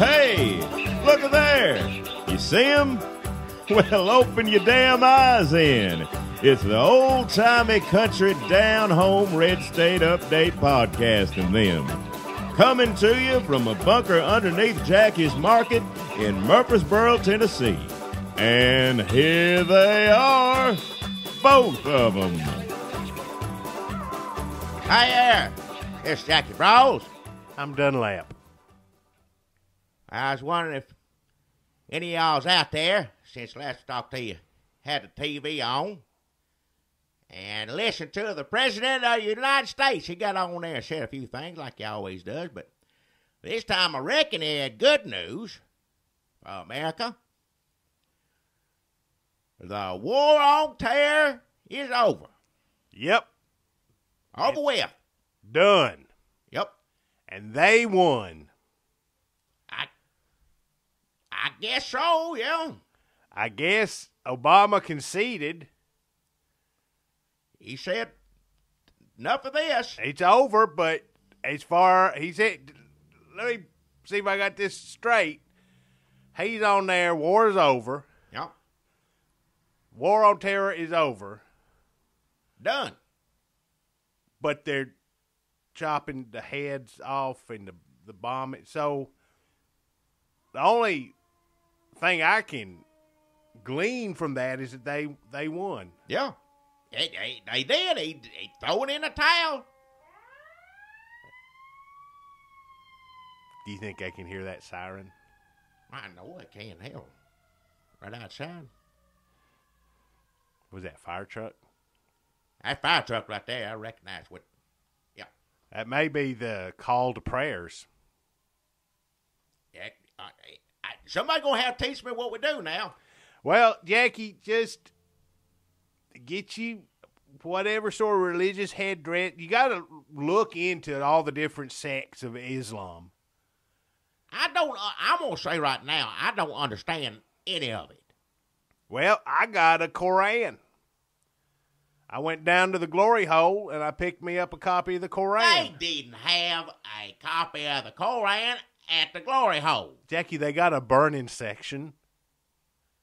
Hey, look at there. You see him? Well, open your damn eyes in. It's the old-timey country down-home red state update podcast and them. Coming to you from a bunker underneath Jackie's Market in Murfreesboro, Tennessee. And here they are, both of them. Hi there, it's Jackie Brawls. I'm Dunlap. I was wondering if any of y'all's out there, since last I talked to you, had the TV on and listened to the President of the United States. He got on there and said a few things like he always does, but this time I reckon he had good news for America. The war on terror is over. Yep. Over with. Done. Yep. And they won. I guess so, yeah. I guess Obama conceded. He said, enough of this. It's over, but as far, he said, let me see if I got this straight. He's on there, war is over. Yep. War on terror is over. Done. But they're chopping the heads off and the bombing. So the only thing I can glean from that is that they won. Yeah. They did. He threw it in a towel. Do you think I can hear that siren? I know I can't help. Right outside. Was that fire truck? That fire truck right there, I recognize what. Yeah. That may be the call to prayers. Yeah. Somebody gonna have to teach me what we do now. Well, Jackie, just get you whatever sort of religious headdress. You got to look into all the different sects of Islam. I'm gonna say right now, I don't understand any of it. Well, I got a Koran. I went down to the glory hole and I picked me up a copy of the Koran. They didn't have a copy of the Koran at the glory hole. Jackie, they got a burning section.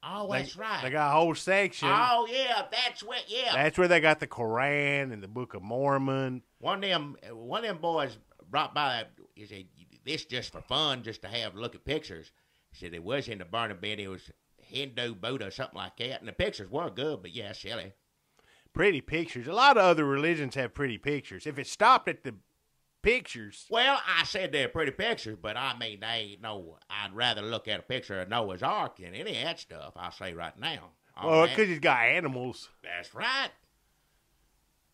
Oh, that's right. They got a whole section. Oh, yeah, that's where, yeah. That's where they got the Koran and the Book of Mormon. One of them boys brought by, he said, this just for fun, just to have a look at pictures. He said it was in the burning bin. It was Hindu, Buddha, something like that. And the pictures were good, but yeah, silly. Pretty pictures. A lot of other religions have pretty pictures. If it stopped at the pictures. Well, I said they're pretty pictures, but I mean, they ain't no. I'd rather look at a picture of Noah's Ark than any of that stuff. I'll say right now. Well, because he's got animals. That's right.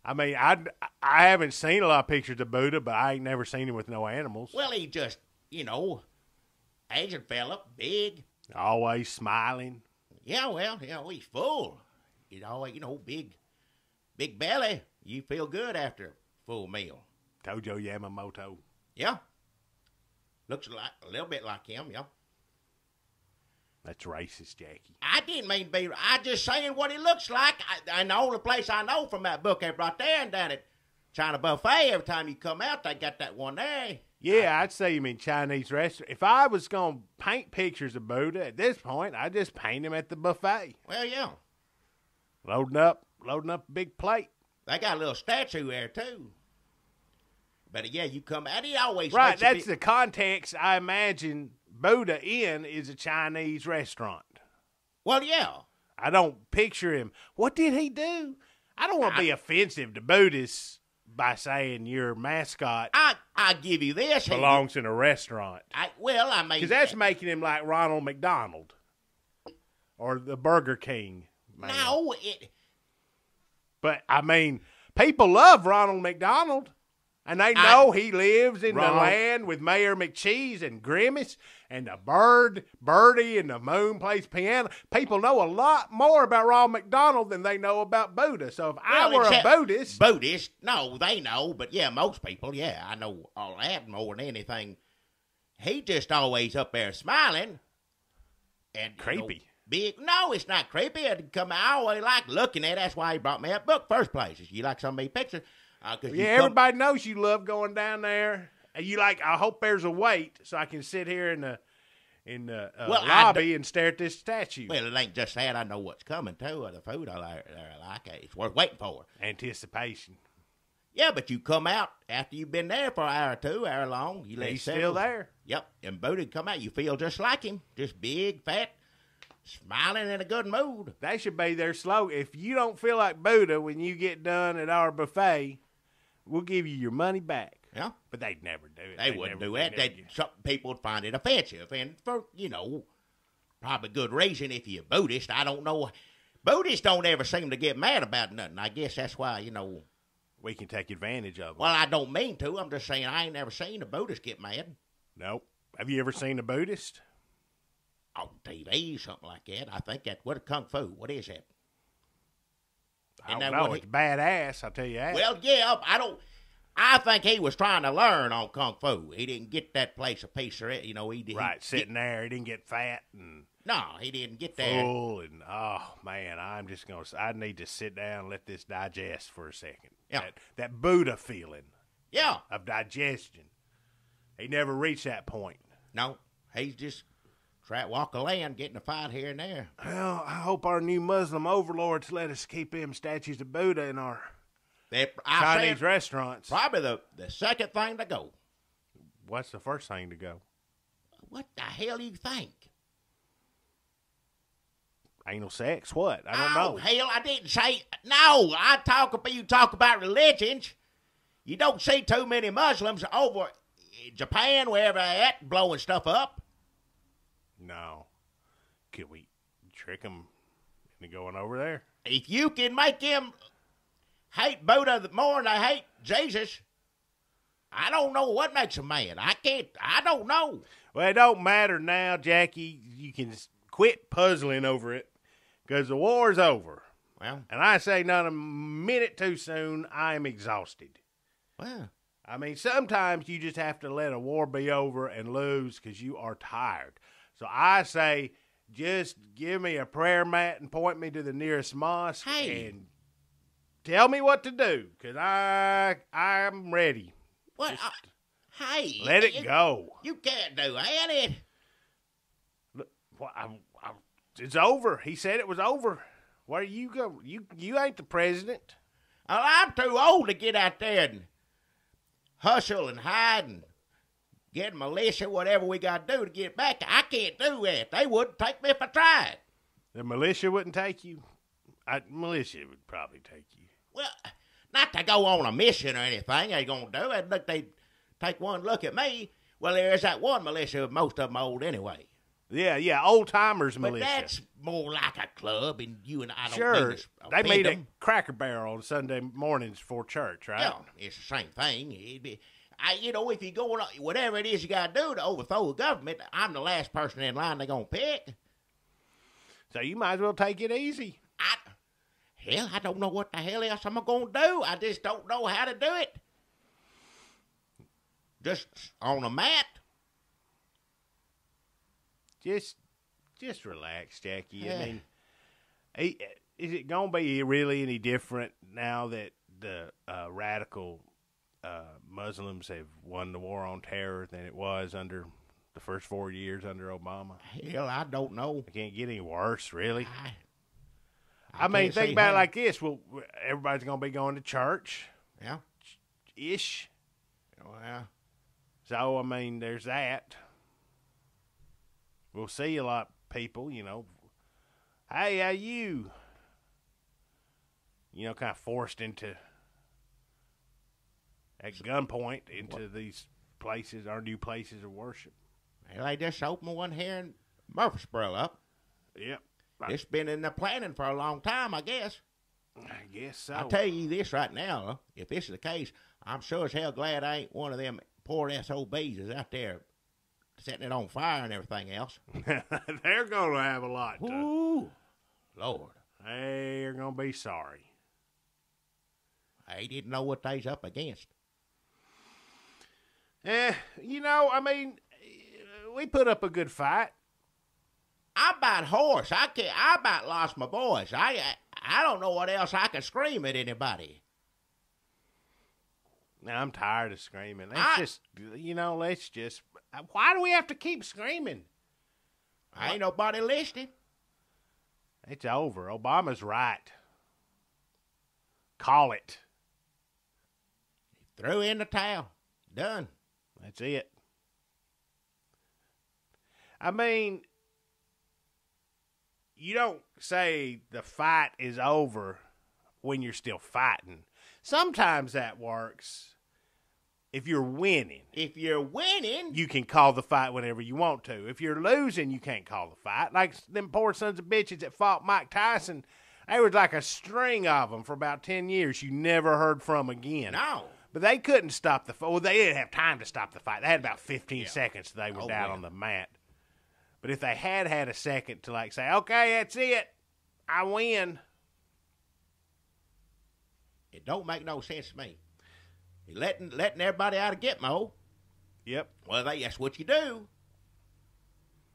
I mean, I haven't seen a lot of pictures of Buddha, but I ain't never seen him with no animals. Well, he just, Asian fella, big. Always smiling. Yeah, well, he's full. He's always, big belly. You feel good after a full meal. Tojo Yamamoto. Yeah. Looks like a little bit like him, yeah. That's racist, Jackie. I didn't mean to be. I just saying what he looks like. And the only place I know from that book ain't right there and down at China Buffet. Every time you come out, they got that one there. Yeah, I'd say you mean Chinese restaurant. If I was going to paint pictures of Buddha at this point, I'd just paint him at the buffet. Well, yeah. Loading up a big plate. They got a little statue there, too. But, yeah, you come out, he always right, that's the context I imagine Buddha in is a Chinese restaurant. Well, yeah. I don't picture him. What did he do? I don't want to be offensive to Buddhists by saying your mascot I give you this. belongs in a restaurant. Because that's making him like Ronald McDonald or the Burger King man. No, But, I mean, people love Ronald McDonald. And they know he lives in the land with Mayor McCheese and Grimace and the Birdie and the Moon plays piano. People know a lot more about Ronald McDonald than they know about Buddha. So if I were a Buddhist. Buddhist, no, they know. But yeah, most people, I know all that more than anything. He just always up there smiling. And creepy. Big. No, it's not creepy. It come. I always like looking at it. That's why he brought me that book first place. You like some of these pictures. Everybody knows you love going down there. And you like, I hope there's a wait so I can sit here in in the Well, and stare at this statue. Well, it ain't just that. I know what's coming, too. The food I like. It's worth waiting for. Anticipation. Yeah, but you come out after you've been there for an hour or 2, hour long. You let He's settle. still there. Yep, and Booty come out. You feel just like him. Just big, fat, smiling, in a good mood. They should be their slogan. If you don't feel like Buddha when you get done at our buffet, we'll give you your money back. Yeah. But they'd never do it. They wouldn't do that. Some people would find it offensive. And for, probably good reason if you're Buddhist. I don't know. Buddhists don't ever seem to get mad about nothing. I guess that's why, we can take advantage of them. Well, I don't mean to. I'm just saying I ain't never seen a Buddhist get mad. Nope. Have you ever seen a Buddhist? On TV, something like that. I think what Kung Fu. What is that? I don't know. It's badass, I'll tell you that. Well, yeah, I think he was trying to learn on Kung Fu. He didn't get that place a piece of it. He did. Right, sitting there. He didn't get fat and no, he didn't get there. Full and, oh, man, I need to sit down and let this digest for a second. Yeah. That Buddha feeling. Yeah. Of digestion. He never reached that point. No, he's just trying to walk a land, getting a fight here and there. Well, I hope our new Muslim overlords let us keep them statues of Buddha in our Chinese restaurants. Probably the second thing to go. What's the first thing to go? What the hell do you think? Anal sex? What? I don't know. Hell, I didn't say. No, you talk about religions. You don't see too many Muslims over in Japan, wherever they're at, blowing stuff up. No. Could we trick them into going over there? If you can make them hate Buddha more than they hate Jesus, I don't know what makes them mad. I don't know. Well, it don't matter now, Jackie. You can quit puzzling over it because the war's over. Well, and I say not a minute too soon, I am exhausted. Well, I mean, sometimes you just have to let a war be over and lose because you are tired. So I say, just give me a prayer mat and point me to the nearest mosque and tell me what to do because I'm ready. What? Hey, let it go. You can't do that. Look, it's over. He said it was over. Where you go? You ain't the president. Well, I'm too old to get out there and hustle and hide and get militia, whatever we got to do to get back. I can't do that. They wouldn't take me if I tried. The militia wouldn't take you? Militia would probably take you. Well, not to go on a mission or anything. They going to do it. Look, they take one look at me. Well, there's that one militia. Most of them old anyway. Yeah, old-timers militia. But that's more like a club, and you and I don't Sure. They meet them. at Cracker Barrel on Sunday mornings before church, right? Yeah, it's the same thing. If you go on, whatever it is you got to do to overthrow the government, I'm the last person in line they're going to pick. So you might as well take it easy. I don't know what the hell else I'm going to do. I just don't know how to do it. Just on a mat. Just relax, Jackie. Yeah. I mean, is it going to be really any different now that the radical Muslims have won the war on terror than it was under the first 4 years under Obama? Hell, I don't know. It can't get any worse, really. I mean, think about it like this. Well, everybody's going to be going to church. Yeah. Ish. Well. So, I mean, there's that. We'll see a lot of people, Hey, how you? Kind of forced into, at gunpoint, into these places, our new places of worship. Well, they just opened one here in Murfreesboro up. Yep. It's been in the planning for a long time, I guess. I guess so. I'll tell you this right now, if this is the case, I'm sure as hell glad I ain't one of them poor SOBs that's out there setting it on fire and everything else. They're going to have a lot. Ooh, Lord. They're going to be sorry. They didn't know what they's up against. I mean, we put up a good fight. I about hoarse. I about lost my voice. I don't know what else I can scream at anybody. Now, I'm tired of screaming. Let's just. Why do we have to keep screaming? Ain't nobody listening. It's over. Obama's right. Call it. Threw in the towel. Done. That's it. I mean, you don't say the fight is over when you're still fighting. Sometimes that works. If you're winning. If you're winning, you can call the fight whenever you want to. If you're losing, you can't call the fight. Like them poor sons of bitches that fought Mike Tyson, there was like a string of them for about 10 years you never heard from again. No. But they couldn't stop the fight. Well, they didn't have time to stop the fight. They had about 15 seconds they were down on the mat. But if they had a second to like say, okay, that's it, I win. It don't make no sense to me. You're letting everybody out of Gitmo. Yep. Well, that's what you do.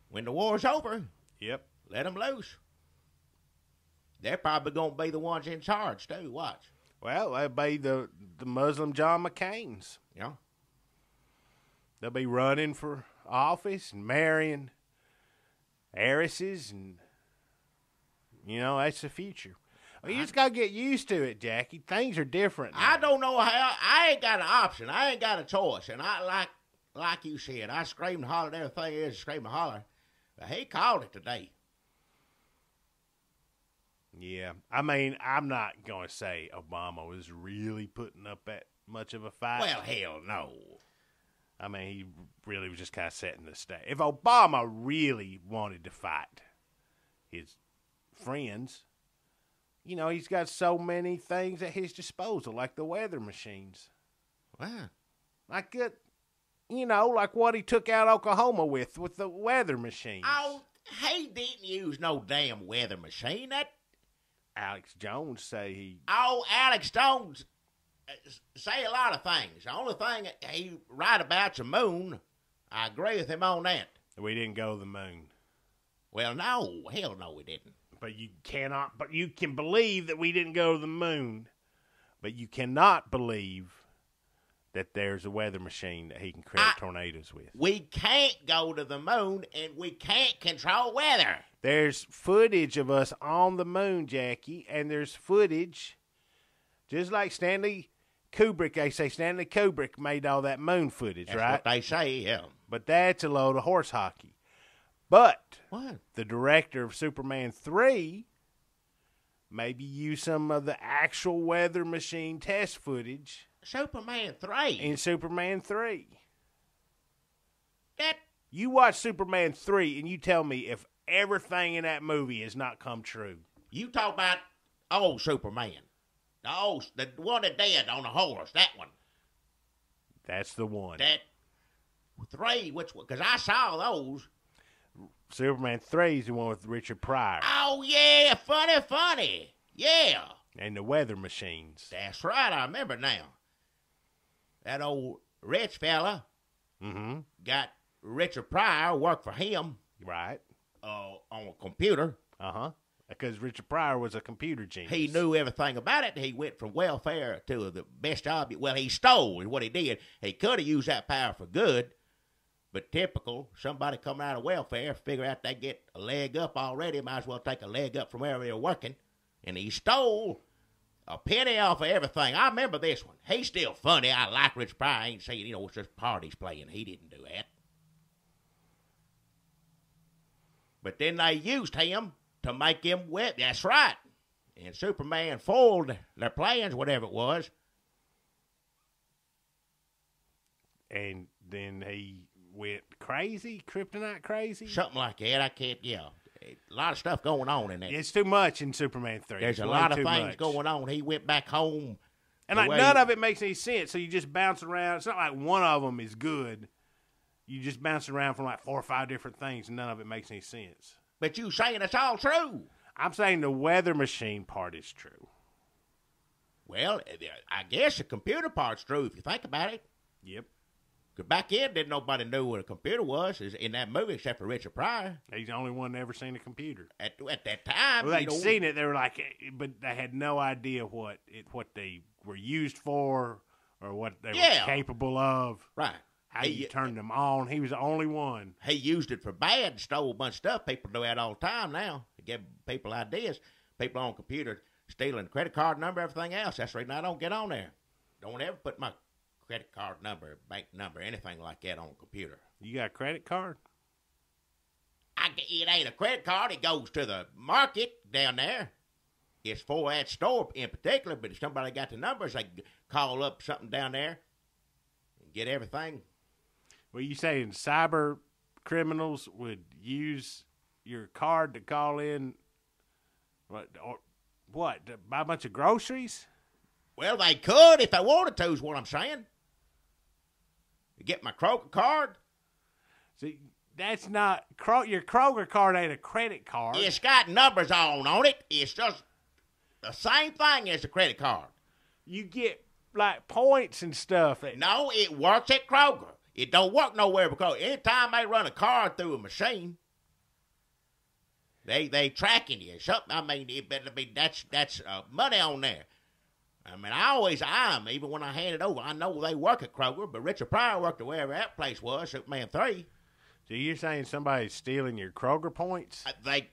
When the war's over, yep, let them loose. They're probably going to be the ones in charge, too. Watch. Well, they'll be the Muslim John McCains. Yeah. They'll be running for office and marrying heiresses, and, that's the future. Well, you just got to get used to it, Jackie. Things are different now. I don't know how. I ain't got an option. I ain't got a choice. And I like you said, I screamed and hollered. Everything is scream and holler. But he called it today. Yeah. I mean, I'm not going to say Obama was really putting up that much of a fight. Well, hell no. I mean, he really was just kind of setting the stage. If Obama really wanted to fight his friends, he's got so many things at his disposal, like the weather machines. Wow. Like like what he took out Oklahoma with the weather machines. Oh, he didn't use no damn weather machine. That Alex Jones say he... Oh, Alex Jones say a lot of things. The only thing he right about the moon, I agree with him on that. We didn't go to the moon. Well, no. Hell no, we didn't. But you can believe that we didn't go to the moon, but you cannot believe that there's a weather machine that he can create tornadoes with. We can't go to the moon, and we can't control weather. There's footage of us on the moon, Jackie, and there's footage, just like Stanley Kubrick. They say Stanley Kubrick made all that moon footage, That's right? what they say, yeah. But that's a load of horse hockey. But what? The director of Superman 3 maybe used some of the actual weather machine test footage. Superman 3? In Superman 3. That... You watch Superman 3 and you tell me if everything in that movie has not come true. You talk about old Superman. The one that dead on the horse, that one. That's the one. That 3, which one? Because I saw those. Superman 3 is the one with Richard Pryor. Oh, yeah, funny. Yeah. And the weather machines. That's right, I remember now. That old rich fella got Richard Pryor work for him. Right. On a computer. Uh-huh. Because Richard Pryor was a computer genius. He knew everything about it. He went from welfare to the best job. Well, he stole is what he did. He could have used that power for good. But typical, somebody coming out of welfare, figure out they get a leg up already, might as well take a leg up from wherever they're working. And he stole a penny off of everything. I remember this one. He's still funny. I like Rich Pryor. I ain't saying, it's just parties playing. He didn't do that. But then they used him to make him wet. That's right. And Superman foiled their plans, whatever it was. And then he went crazy, kryptonite crazy? Something like that. I can't, A lot of stuff going on in there. It's too much in Superman 3. There's a lot of things going on. He went back home. And none of it makes any sense. So you just bounce around. It's not like one of them is good. You just bounce around from like 4 or 5 different things, and none of it makes any sense. But you saying it's all true. I'm saying the weather machine part is true. Well, I guess the computer part's true if you think about it. Yep. Because back then, didn't nobody know what a computer was in that movie except for Richard Pryor. He's the only one that ever seen a computer. At that time. Well, they'd seen it. They were like, but they had no idea what they were used for or what they were capable of. Right. How you turned them on. He was the only one. He used it for bad and stole a bunch of stuff. People do that all the time now. To give people ideas. People on computers stealing credit card number, everything else. That's the reason I don't get on there. Don't ever put my credit card number, bank number, anything like that on a computer. You got a credit card? It ain't a credit card. It goes to the market down there. It's for that store in particular, but if somebody got the numbers, they can call up something down there and get everything. Well, you saying cyber criminals would use your card to call in what, to buy a bunch of groceries? Well, they could if they wanted to, is what I'm saying. You get my Kroger card. See, that's not your Kroger card ain't a credit card. It's got numbers on it. It's just the same thing as a credit card. You get like points and stuff. No, it works at Kroger. It don't work nowhere because anytime they run a card through a machine, they tracking you. Something. I mean, it better be that's money on there. I mean, I always eye them, even when I hand it over. I know they work at Kroger, but Richard Pryor worked at wherever that place was, Superman 3. So you're saying somebody's stealing your Kroger points? They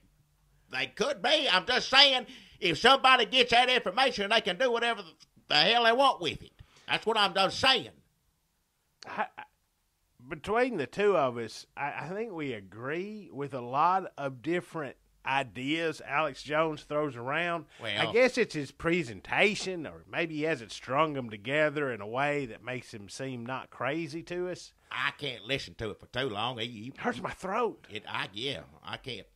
could be. I'm just saying, if somebody gets that information, they can do whatever the hell they want with it. That's what I'm just saying. Between the two of us, I think we agree with a lot of different ideas Alex Jones throws around. Well, I guess it's his presentation, or maybe he hasn't strung them together in a way that makes him seem not crazy to us. I can't listen to it for too long. Hurts my throat. I can't.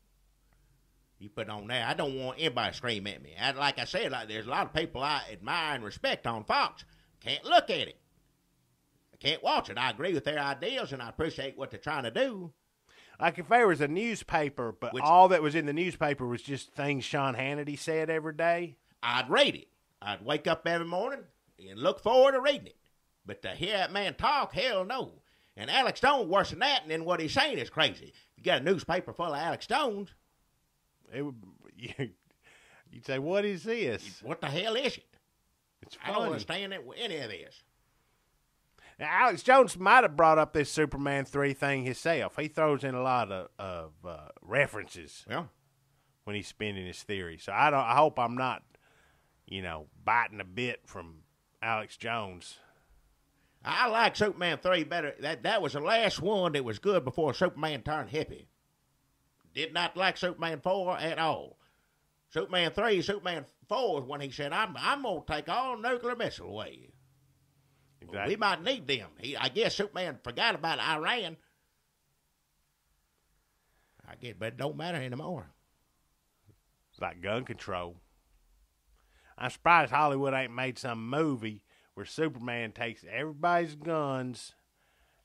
You put on there. I don't want anybody to scream at me. Like I said, there's a lot of people I admire and respect on Fox. Can't look at it. I can't watch it. I agree with their ideas, and I appreciate what they're trying to do. Like if there was a newspaper, but all that was in the newspaper was just things Sean Hannity said every day, I'd read it. I'd wake up every morning and look forward to reading it. But to hear that man talk, hell no. And Alex Stone worse than that, and then what he's saying is crazy. You got a newspaper full of Alex Stones. You'd say, what is this? What the hell is it? It's funny. I don't understand any of this. Now, Alex Jones might have brought up this Superman 3 thing himself. He throws in a lot of references when he's spinning his theory. So I hope I'm not, biting a bit from Alex Jones. I like Superman 3 better. That was the last one that was good before Superman turned hippie. Did not like Superman 4 at all. Superman 3, Superman 4 is when he said, I'm going to take all nuclear missiles away. Exactly. We might need them. I guess Superman forgot about Iran. I guess, but it don't matter anymore. It's like gun control. I'm surprised Hollywood ain't made some movie where Superman takes everybody's guns.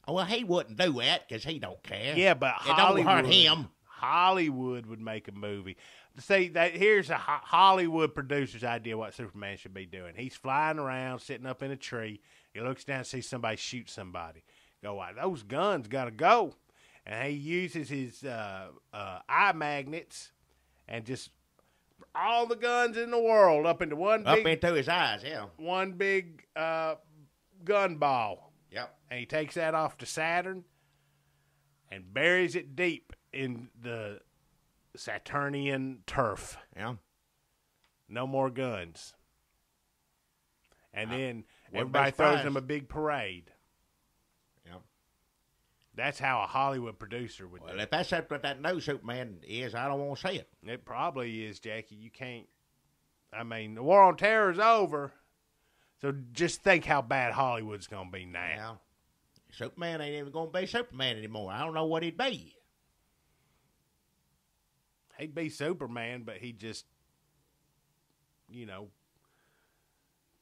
Well, he wouldn't do that because he don't care. Yeah, but it don't hurt him. Hollywood would make a movie. See, here's a Hollywood producer's idea what Superman should be doing. He's flying around, sitting up in a tree. He looks down and sees somebody shoot somebody. Go, those guns got to go. And he uses his eye magnets and just all the guns in the world up into into his eyes, yeah. One big gun ball. Yep. And he takes that off to Saturn and buries it deep in the Saturnian turf. Yeah. No more guns. And then everybody throws him a big parade. Yeah. That's how a Hollywood producer would do it. Well, if that's what that new Superman is, I don't want to see it. It probably is, Jackie. You can't. I mean, the war on terror is over. So just think how bad Hollywood's going to be now. Yeah. Superman ain't even going to be Superman anymore. I don't know what he'd be. He'd be Superman, but he'd just,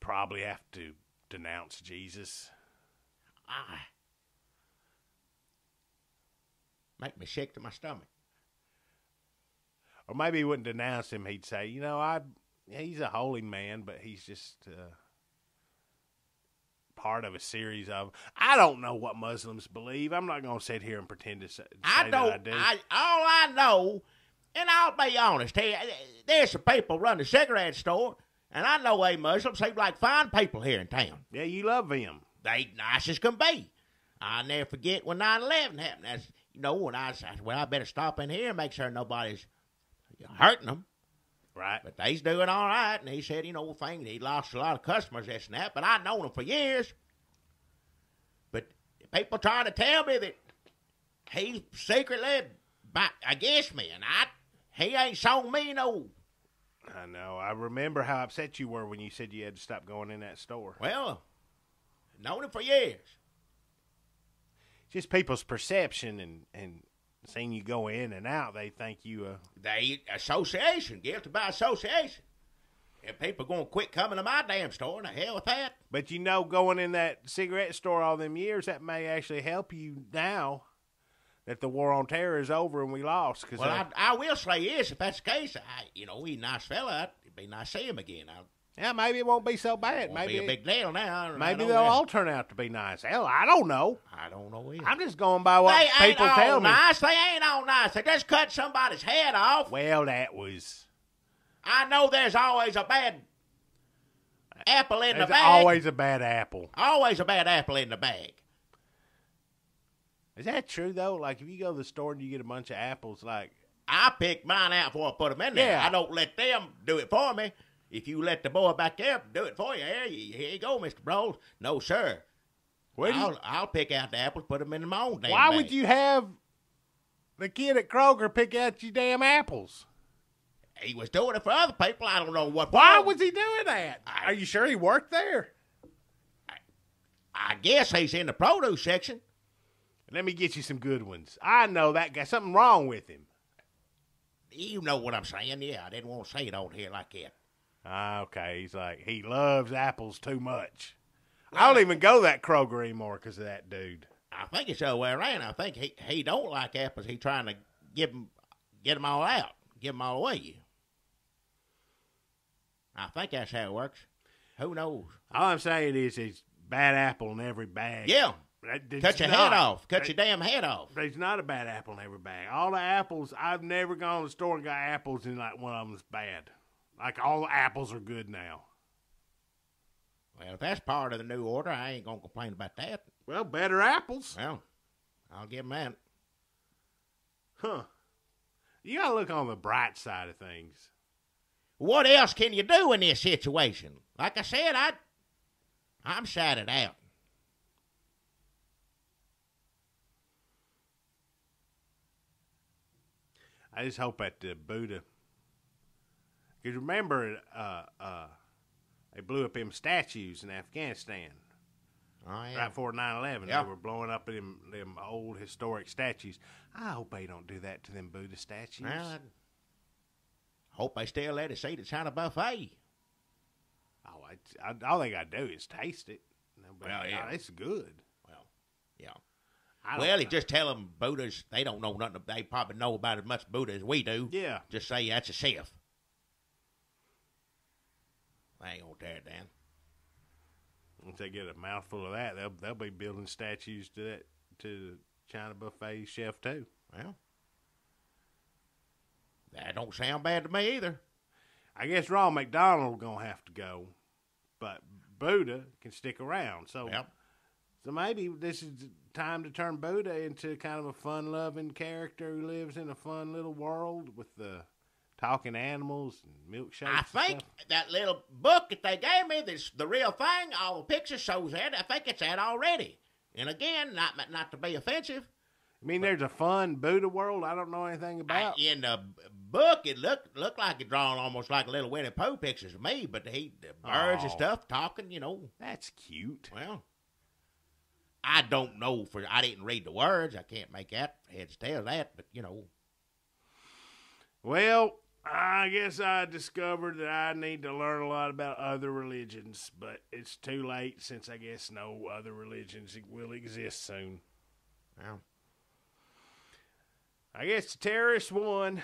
probably have to denounce Jesus. Make me sick to my stomach. Or maybe he wouldn't denounce him. He'd say, he's a holy man, but he's just part of a series of. I don't know what Muslims believe. I'm not going to sit here and pretend to say I don't. That I do. All I know, and I'll be honest here, there's some people run the cigarette store, and I know they Muslims seem like fine people here in town. Yeah, you love them. They nice as can be. I'll never forget when 9/11 happened. That's, when I said, well, I better stop in here and make sure nobody's hurting them. Right. But they's doing all right. And he said, he lost a lot of customers, this and that. But I'd known him for years. But people trying to tell me that he's secretly against me. And he ain't shown me no. I know. I remember how upset you were when you said you had to stop going in that store. Well, known him for years. Just people's perception and seeing you go in and out, they think you... Association, guilty by association. If people going to quit coming to my damn store, and the hell with that. But going in that cigarette store all them years, that may actually help you now that the war on terror is over and we lost. Well, I will say this, if that's the case, he's a nice fella. It'd be nice to see him again. Yeah, maybe it won't be so bad. Won't be a big deal now. Maybe they'll all turn out to be nice. Hell, I don't know. I don't know either. I'm just going by what people tell me. They ain't all nice. They just cut somebody's head off. Well, that was... I know there's always a bad apple in the bag. There's always a bad apple. Always a bad apple in the bag. Is that true, though? Like, if you go to the store and you get a bunch of apples, like... I pick mine out before I put them in there. Yeah. I don't let them do it for me. If you let the boy back there do it for you, here you go, Mr. Brawls. No, sir. I'll pick out the apples, put them in my own damn Why bag. would you have the kid at Kroger pick out your damn apples? He was doing it for other people. I don't know what. Why was he doing that? Are you sure he worked there? I guess he's in the produce section. Let me get you some good ones. I know that guy. Something wrong with him. You know what I'm saying. Yeah, I didn't want to say it on here like that. Okay, he's like, he loves apples too much. I don't even go that Kroger anymore because of that dude. I think it's the other way around. I think he don't like apples. He's trying to get them all out, give them all away. I think that's how it works. Who knows? All I'm saying is it's bad apple in every bag. Yeah. Cut your head off. Cut your damn head off. There's not a bad apple in every bag. All the apples, I've never gone to the store and got apples and like one of them's bad. Like all the apples are good now. Well, if that's part of the new order, I ain't going to complain about that. Well, better apples. Well, I'll give them that. Huh. You got to look on the bright side of things. What else can you do in this situation? Like I said, I'm shouted out. I just hope that the Buddha... Because remember, they blew up them statues in Afghanistan. Oh, yeah. Right before 9/11. Yeah. They were blowing up them old historic statues. I hope they don't do that to them Buddha statues. Well, I hope they still let us eat at China buffet. Oh, all they got to do is taste it. But, well, yeah. It's good. Well, yeah. You just tell them Buddhas, they don't know nothing. They probably know about as much Buddha as we do. Yeah. Just say that's a chef. I ain't gonna tear it down. Once they get a mouthful of that, they'll be building statues to the China buffet chef too. Well, that don't sound bad to me either. I guess Ronald McDonald gonna have to go, but Buddha can stick around. So, so maybe this is the time to turn Buddha into kind of a fun-loving character who lives in a fun little world with the talking animals and milkshakes. I think that little book that they gave me, this the real thing, all the pictures shows that. I think it's that already. And again, not to be offensive. I mean, there's a fun Buddha world I don't know anything about. In the book, it looked like it drawn almost like a little Winnie Pooh pictures of me, but the birds and stuff talking, That's cute. Well, I don't know I didn't read the words. I can't make that heads tails that, but Well, I guess I discovered that I need to learn a lot about other religions, but it's too late since I guess no other religions will exist soon. Well, I guess the terrorists won.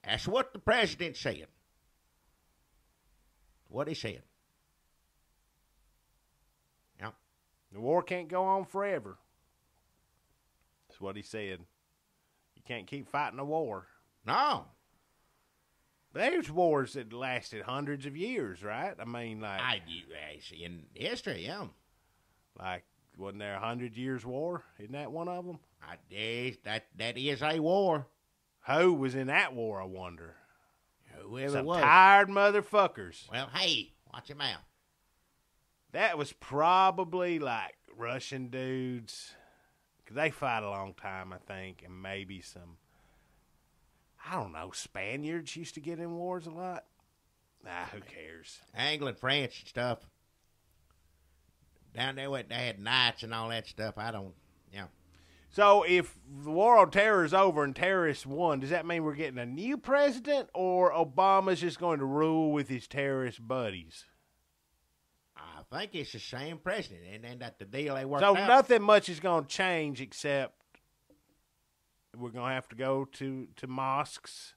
That's what the president said. What he said. Yeah. The war can't go on forever. That's what he said. You can't keep fighting a war. No. There's wars that lasted hundreds of years, right? I mean, like... in history, yeah. Like wasn't there 100 Years' War? Isn't that one of them? That is a war. Who was in that war, I wonder? Whoever Some it was. tired motherfuckers. Well, hey, watch your mouth. That was probably like Russian dudes. 'Cause they fight a long time, I think, and maybe some, I don't know, Spaniards used to get in wars a lot. Nah, who cares? England, France, and stuff. Down there, they had knights and all that stuff. I don't, So if the war on terror is over and terrorists won, does that mean we're getting a new president, or Obama's just going to rule with his terrorist buddies? I think it's the same president, and then that the deal they worked So out. nothing much is going to change except we're going to have to go to mosques.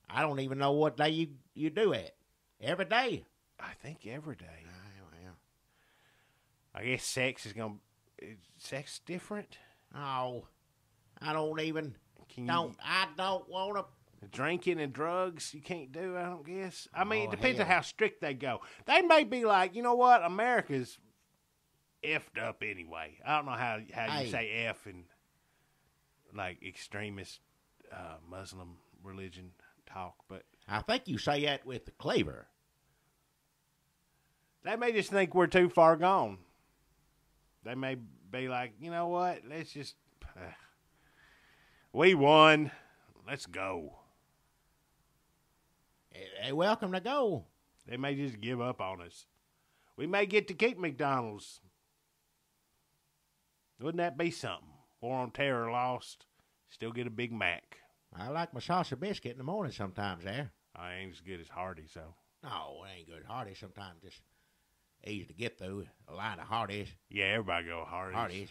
I don't even know what day you do it. Every day. I think every day. Well, I guess sex is sex different? oh, I don't even. I don't want to. Drinking and drugs you can't do, I don't guess. I mean, Oh, it depends on hell. how strict they go. They may be like, you know what, America's effed up anyway. I don't know how Hey. you say F in like extremist Muslim religion talk, but I think you say that with the cleaver. they may just think we're too far gone. They may be like, you know what, let's just we won. Let's go. They're welcome to go. They may just give up on us. We may get to keep McDonald's. Wouldn't that be something? War on Terror lost. Still get a Big Mac. I like my sausage biscuit in the morning sometimes there. I ain't as good as Hardee's, though. No, it ain't good. Hardee's sometimes just easy to get through. A line of Hardee's. Yeah, everybody go Hardee's. Hardee's,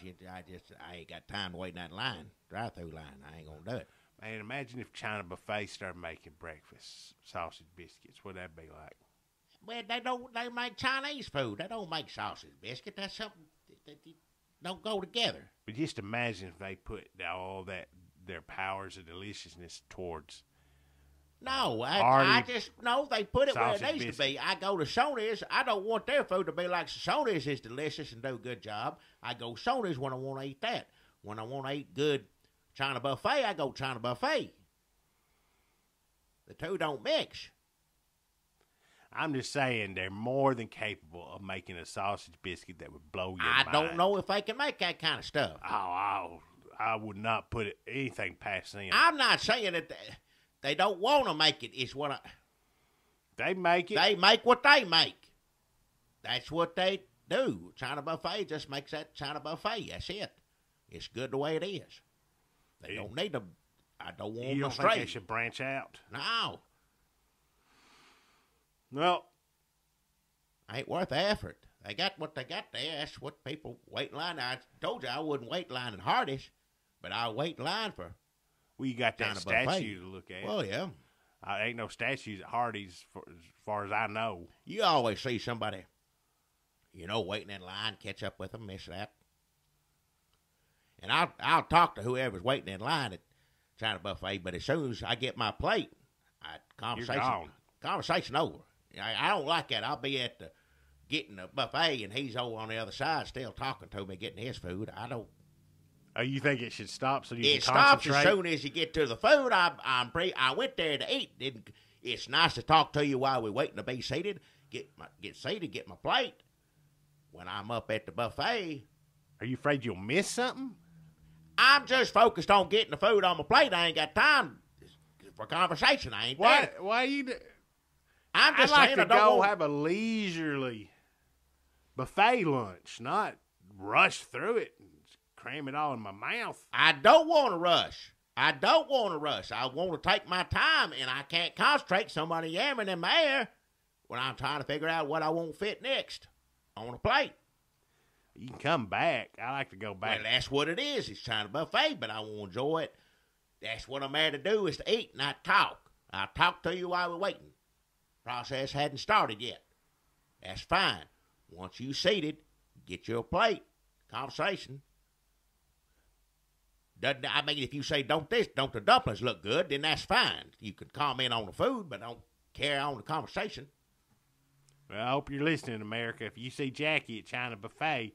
I ain't got time to wait in that line, drive-through line. I ain't gonna do it. Man, imagine if China Buffet started making breakfast sausage biscuits. What'd that be like? Well, they make Chinese food. They don't make sausage biscuit. That's something that don't go together. But just imagine if they put all their powers of deliciousness towards. No, I Hardy just no. They put it where it sausage needs biscuit. to be. I go to Sony's. I don't want their food to be like Sony's is delicious and do a good job. I go Sony's when I want to eat that. When I want to eat good China Buffet, I go China Buffet. The two don't mix. I'm just saying they're more than capable of making a sausage biscuit that would blow your I mind. don't know if they can make that kind of stuff. Oh, I would not put anything past them. I'm not saying that they don't want to make it. It's what They make it. they make what they make. That's what they do. China Buffet just makes that China Buffet. That's it. It's good the way it is. They don't need to. I don't want You them don't think they straight. should branch out? No, Well, ain't worth the effort. They got what they got there. That's what people wait in line. I told you I wouldn't wait in line in Hardee's, but I'll wait in line for. you got that China Buffet. statue to look at. Well, yeah. Ain't no statues at Hardee's as far as I know. You always see somebody, waiting in line, catch up with them, miss that. And I'll talk to whoever's waiting in line at China Buffet, but as soon as I get my plate, conversation over. I don't like that. I'll be at getting the buffet, and he's over on the other side still talking to me, getting his food. I don't. Oh, you think it should stop so you It can stops concentrate? as soon as you get to the food. I went there to eat. It's nice to talk to you while we're waiting to be seated. Get seated, get my plate. When I'm up at the buffet, Are you afraid you'll miss something? I'm just focused on getting the food on my plate. I ain't got time for conversation. I ain't there. Why you? I'm I'd just like saying to I don't go want. have a leisurely buffet lunch, not rush through it and cram it all in my mouth. I don't want to rush. I want to take my time, and I can't concentrate. Somebody yammering in my ear when I'm trying to figure out what I want fit next on a plate. You can come back. I like to go back. Well, that's what it is. It's China Buffet, but I want to enjoy it. That's what I'm there to do, is to eat, not talk. I'll talk to you while we're waiting. Process hadn't started yet. That's fine. Once you seated, get your plate. Conversation. If you say, don't the dumplings look good, then that's fine. You can comment on the food, but don't carry on the conversation. Well, I hope you're listening, America. If you see Jackie at China Buffet,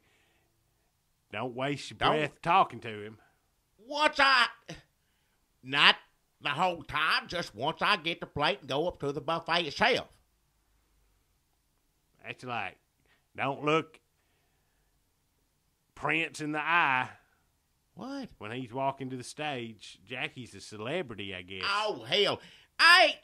Don't waste your breath talking to him. Not the whole time, just once I get the plate and go up to the buffet itself. That's like, don't look Prince in the eye. What? When he's walking to the stage, Jackie's a celebrity, I guess. Oh, hell. I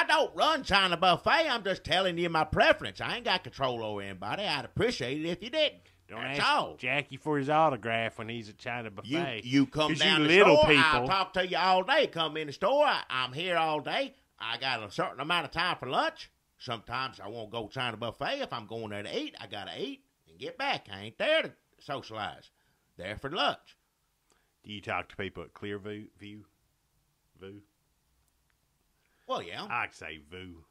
don't run China Buffet. I'm just telling you my preference. I ain't got control over anybody. I'd appreciate it if you didn't. Don't That's ask all. Jackie for his autograph when he's at China Buffet. You come down you the little store, people. I'll talk to you all day. Come in the store, I'm here all day. I got a certain amount of time for lunch. Sometimes I won't go China Buffet. If I'm going there to eat, I got to eat and get back. I ain't there to socialize. There for lunch. Do you talk to people at Clearview? View? Well, yeah. I'd say View.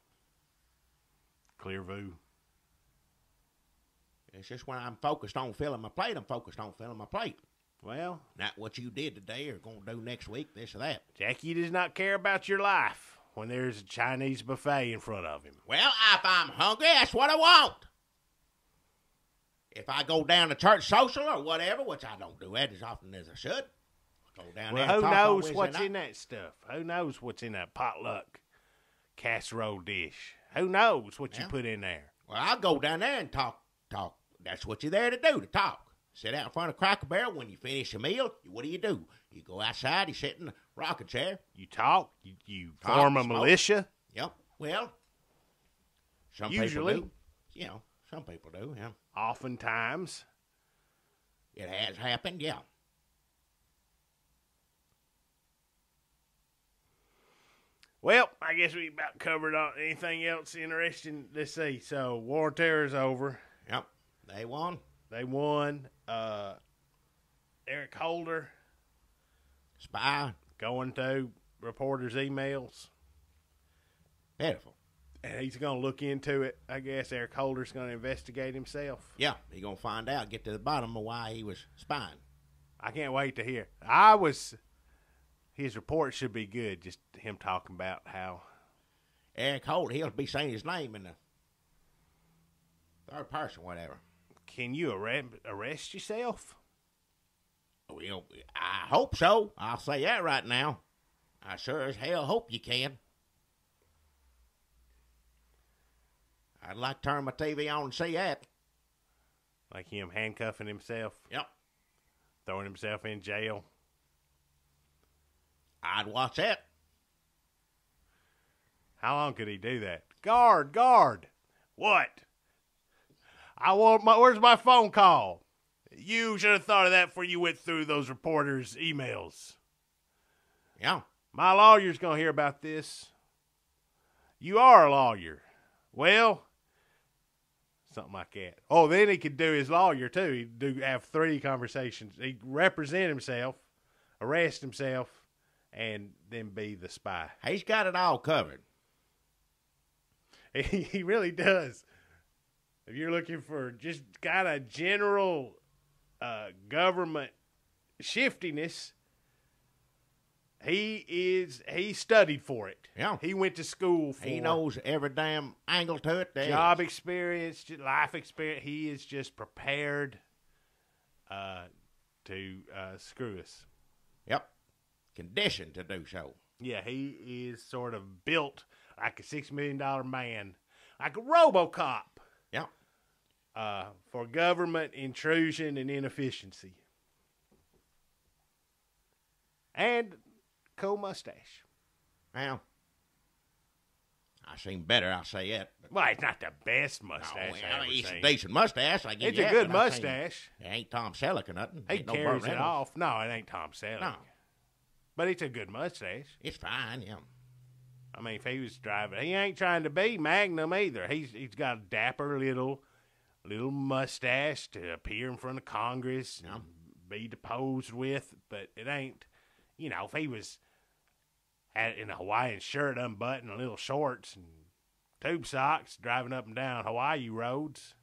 Clearview. It's just when I'm focused on filling my plate, I'm focused on filling my plate. Well, not what you did today or going to do next week, this or that. Jackie does not care about your life when there's a Chinese buffet in front of him. Well, if I'm hungry, that's what I want. If I go down to church social or whatever, which I don't do that as often as I should, go down there and who talk knows on what's Wednesday in night. that stuff? Who knows what's in that potluck casserole dish? Who knows what you put in there? Well, I'll go down there and talk. That's what you're there to do, to talk. Sit out in front of Cracker Barrel. When you finish your meal, what do? You go outside, you sit in the rocking chair. You talk? You Talk, form a smoke. militia? Yep. Well, some Usually. people do. Some people do, yeah. Oftentimes. It has happened, yeah. Well, I guess we about covered anything else interesting. Let's see. So, War on Terror is over. Yep. They won. They won. Eric Holder Spy. going through reporters' emails. Pitiful. And he's going to look into it. I guess Eric Holder's going to investigate himself. Yeah, he's going to find out, get to the bottom of why he was spying. I can't wait to hear. His report should be good, just him talking about how. Eric Holt, he'll be saying his name in the third person, whatever. Can you arrest yourself? Well, I hope so. I'll say that right now. I sure as hell hope you can. I'd like to turn my TV on and see that. Like him handcuffing himself? Yep. Throwing himself in jail? I'd watch that. How long could he do that? Guard! What? Where's my phone call? You should have thought of that before you went through those reporters' emails. Yeah. My lawyer's going to hear about this. You are a lawyer. Well, something like that. Oh, then he could do his lawyer, too. He'd have 3 conversations. He'd represent himself, arrest himself, and then be the spy. He's got it all covered. He really does. If you're looking for just kind of general government shiftiness, he studied for it. Yeah. He went to school for it. He knows every damn angle to it. Job experience, life experience. He is just prepared to screw us. Yep. Conditioned to do so. Yeah, he is sort of built like a $6 million man, like a RoboCop. Yep. For government intrusion and inefficiency. And cool mustache. Well, I seen better, I'll say it. Well, it's not the best mustache No, I ever it's seen. a decent mustache. I give It's you a that, good but I seen- mustache. It ain't Tom Selleck or nothing. He Ain't no carries Burt it Reynolds. off. No, it ain't Tom Selleck. No. But it's a good mustache. It's fine, yeah. I mean, if he was driving, he ain't trying to be Magnum either. He's got a dapper little mustache to appear in front of Congress and be deposed with. But it ain't, if he was in a Hawaiian shirt, unbuttoned, and little shorts and tube socks, driving up and down Hawaii roads,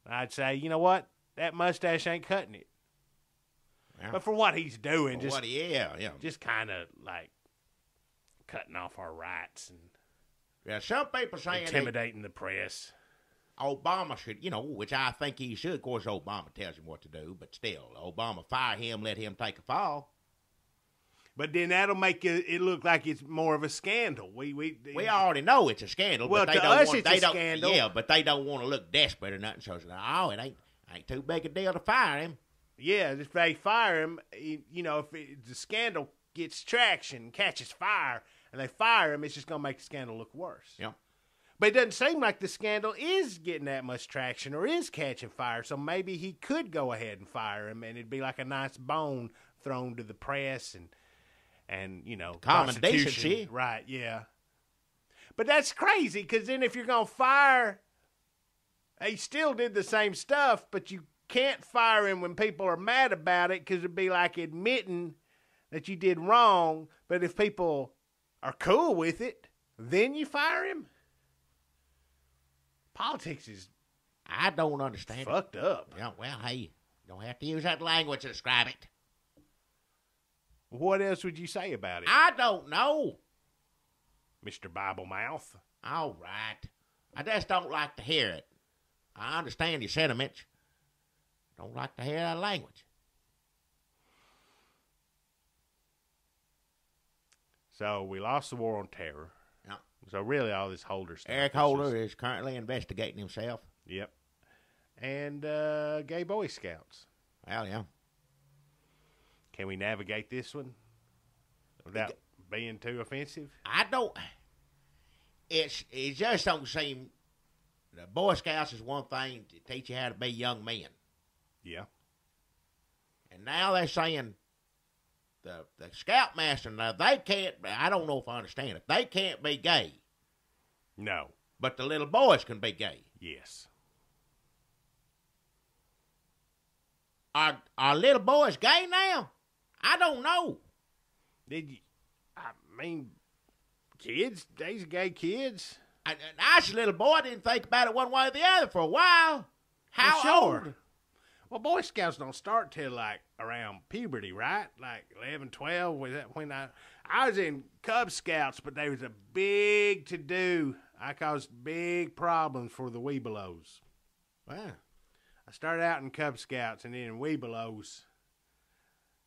I'd say, you know what? That mustache ain't cutting it. Yeah. But for what he's doing, just kind of like cutting off our rights and Yeah, some people saying intimidating the press. Obama should, which I think he should. Of course, Obama tells him what to do, but still, Obama fire him, let him take a fall. But then that'll make it look like it's more of a scandal. We already know it's a scandal. Well, but they to don't us want, it's they a don't, scandal. Yeah, but they don't want to look desperate or nothing. So it's like, oh, it ain't too big a deal to fire him. Yeah, if they fire him, if the scandal gets traction, catches fire, and they fire him, it's just going to make the scandal look worse. Yeah. But it doesn't seem like the scandal is getting that much traction or is catching fire, so maybe he could go ahead and fire him, and it'd be like a nice bone thrown to the press and common prosecution. decency. Right, yeah. But that's crazy, because then if you're going to fire, he still did the same stuff, but you can't fire him when people are mad about it, because it'd be like admitting that you did wrong. But if people are cool with it, then you fire him. Politics is I don't understand fucked up. Yeah, well, hey, you don't have to use that language to describe it. What else would you say about it, I don't know. Mr. Bible Mouth? All right. I just don't like to hear it. I understand your sentiments. Don't like to hear that language. So we lost the war on terror. Yeah. So really all this Holder stuff. Eric Holder is currently investigating himself. Yep. And gay Boy Scouts. Well, yeah. Can we navigate this one without being too offensive? I don't. It just don't seem. The Boy Scouts is one thing to teach you how to be young men. Yeah. And now they're saying the Scoutmaster, now they can't, I don't know if I understand it, they can't be gay. No. But the little boys can be gay. Yes. Are little boys gay now? I don't know. Did you? I mean, kids. These gay kids. A nice little boy didn't think about it one way or the other for a while. How old? Well, Boy Scouts don't start till like around puberty, right? Like 11, 12. Was that when I was in Cub Scouts, but there was a big to do. I caused big problems for the Weebelows. Wow. I started out in Cub Scouts and then in Weebelows.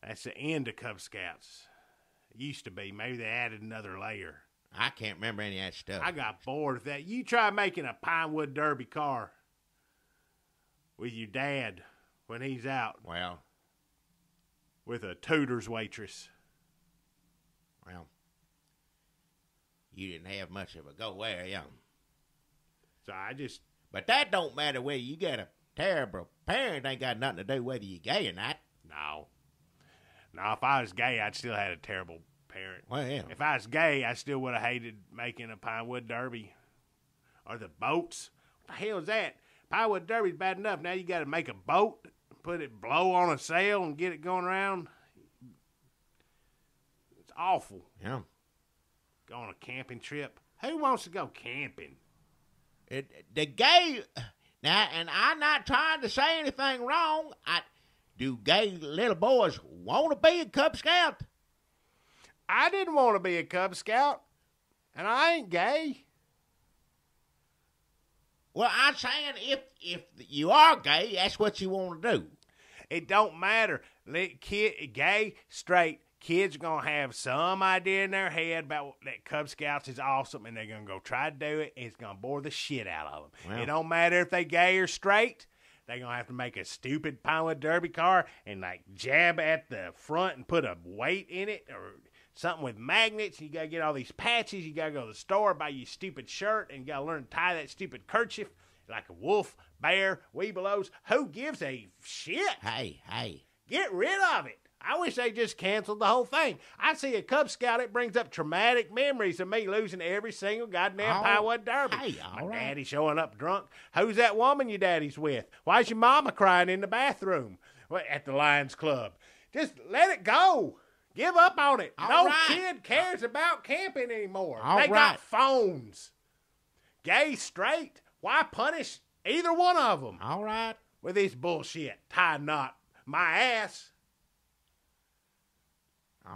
That's the end of Cub Scouts. It used to be. Maybe they added another layer. I can't remember any of that stuff. I got bored of that. You try making a Pinewood Derby car with your dad when he's out. Well. With a Tudor's waitress. Well. You didn't have much of a go there, young. So I just. But that don't matter whether you got a terrible parent. Ain't got nothing to do whether you're gay or not. No. No, if I was gay, I'd still had a terrible parent. Well, yeah. If I was gay, I still would have hated making a Pinewood Derby. Or the boats. What the hell is that? Pinewood Derby's bad enough. Now you got to make a boat, put it, blow on a sail, and get it going around. It's awful. Yeah. Go on a camping trip. Who wants to go camping? The gay... Now, and I'm not trying to say anything wrong. Do gay little boys want to be a Cub Scout? I didn't want to be a Cub Scout, and I ain't gay. Well, I'm saying if you are gay, that's what you want to do. It don't matter. Gay, straight, kids are going to have some idea in their head about that Cub Scouts is awesome, and they're going to go try to do it, and it's going to bore the shit out of them. Well, it don't matter if they gay or straight. They're going to have to make a stupid Pinewood Derby car and, like, jab at the front and put a weight in it or something with magnets. You got to get all these patches. You got to go to the store, buy your stupid shirt, and you got to learn to tie that stupid kerchief like a wolf, bear, Weebelows. Who gives a shit? Hey. Get rid of it. I wish they just canceled the whole thing. I see a Cub Scout, it brings up traumatic memories of me losing every single goddamn Pinewood Derby. Hey, my daddy showing up drunk. Who's that woman your daddy's with? Why's your mama crying in the bathroom at the Lions Club? Just let it go. Give up on it. No kid cares about camping anymore. They got phones. Gay, straight. Why punish either one of them? All right. With this bullshit. Tie knot my ass.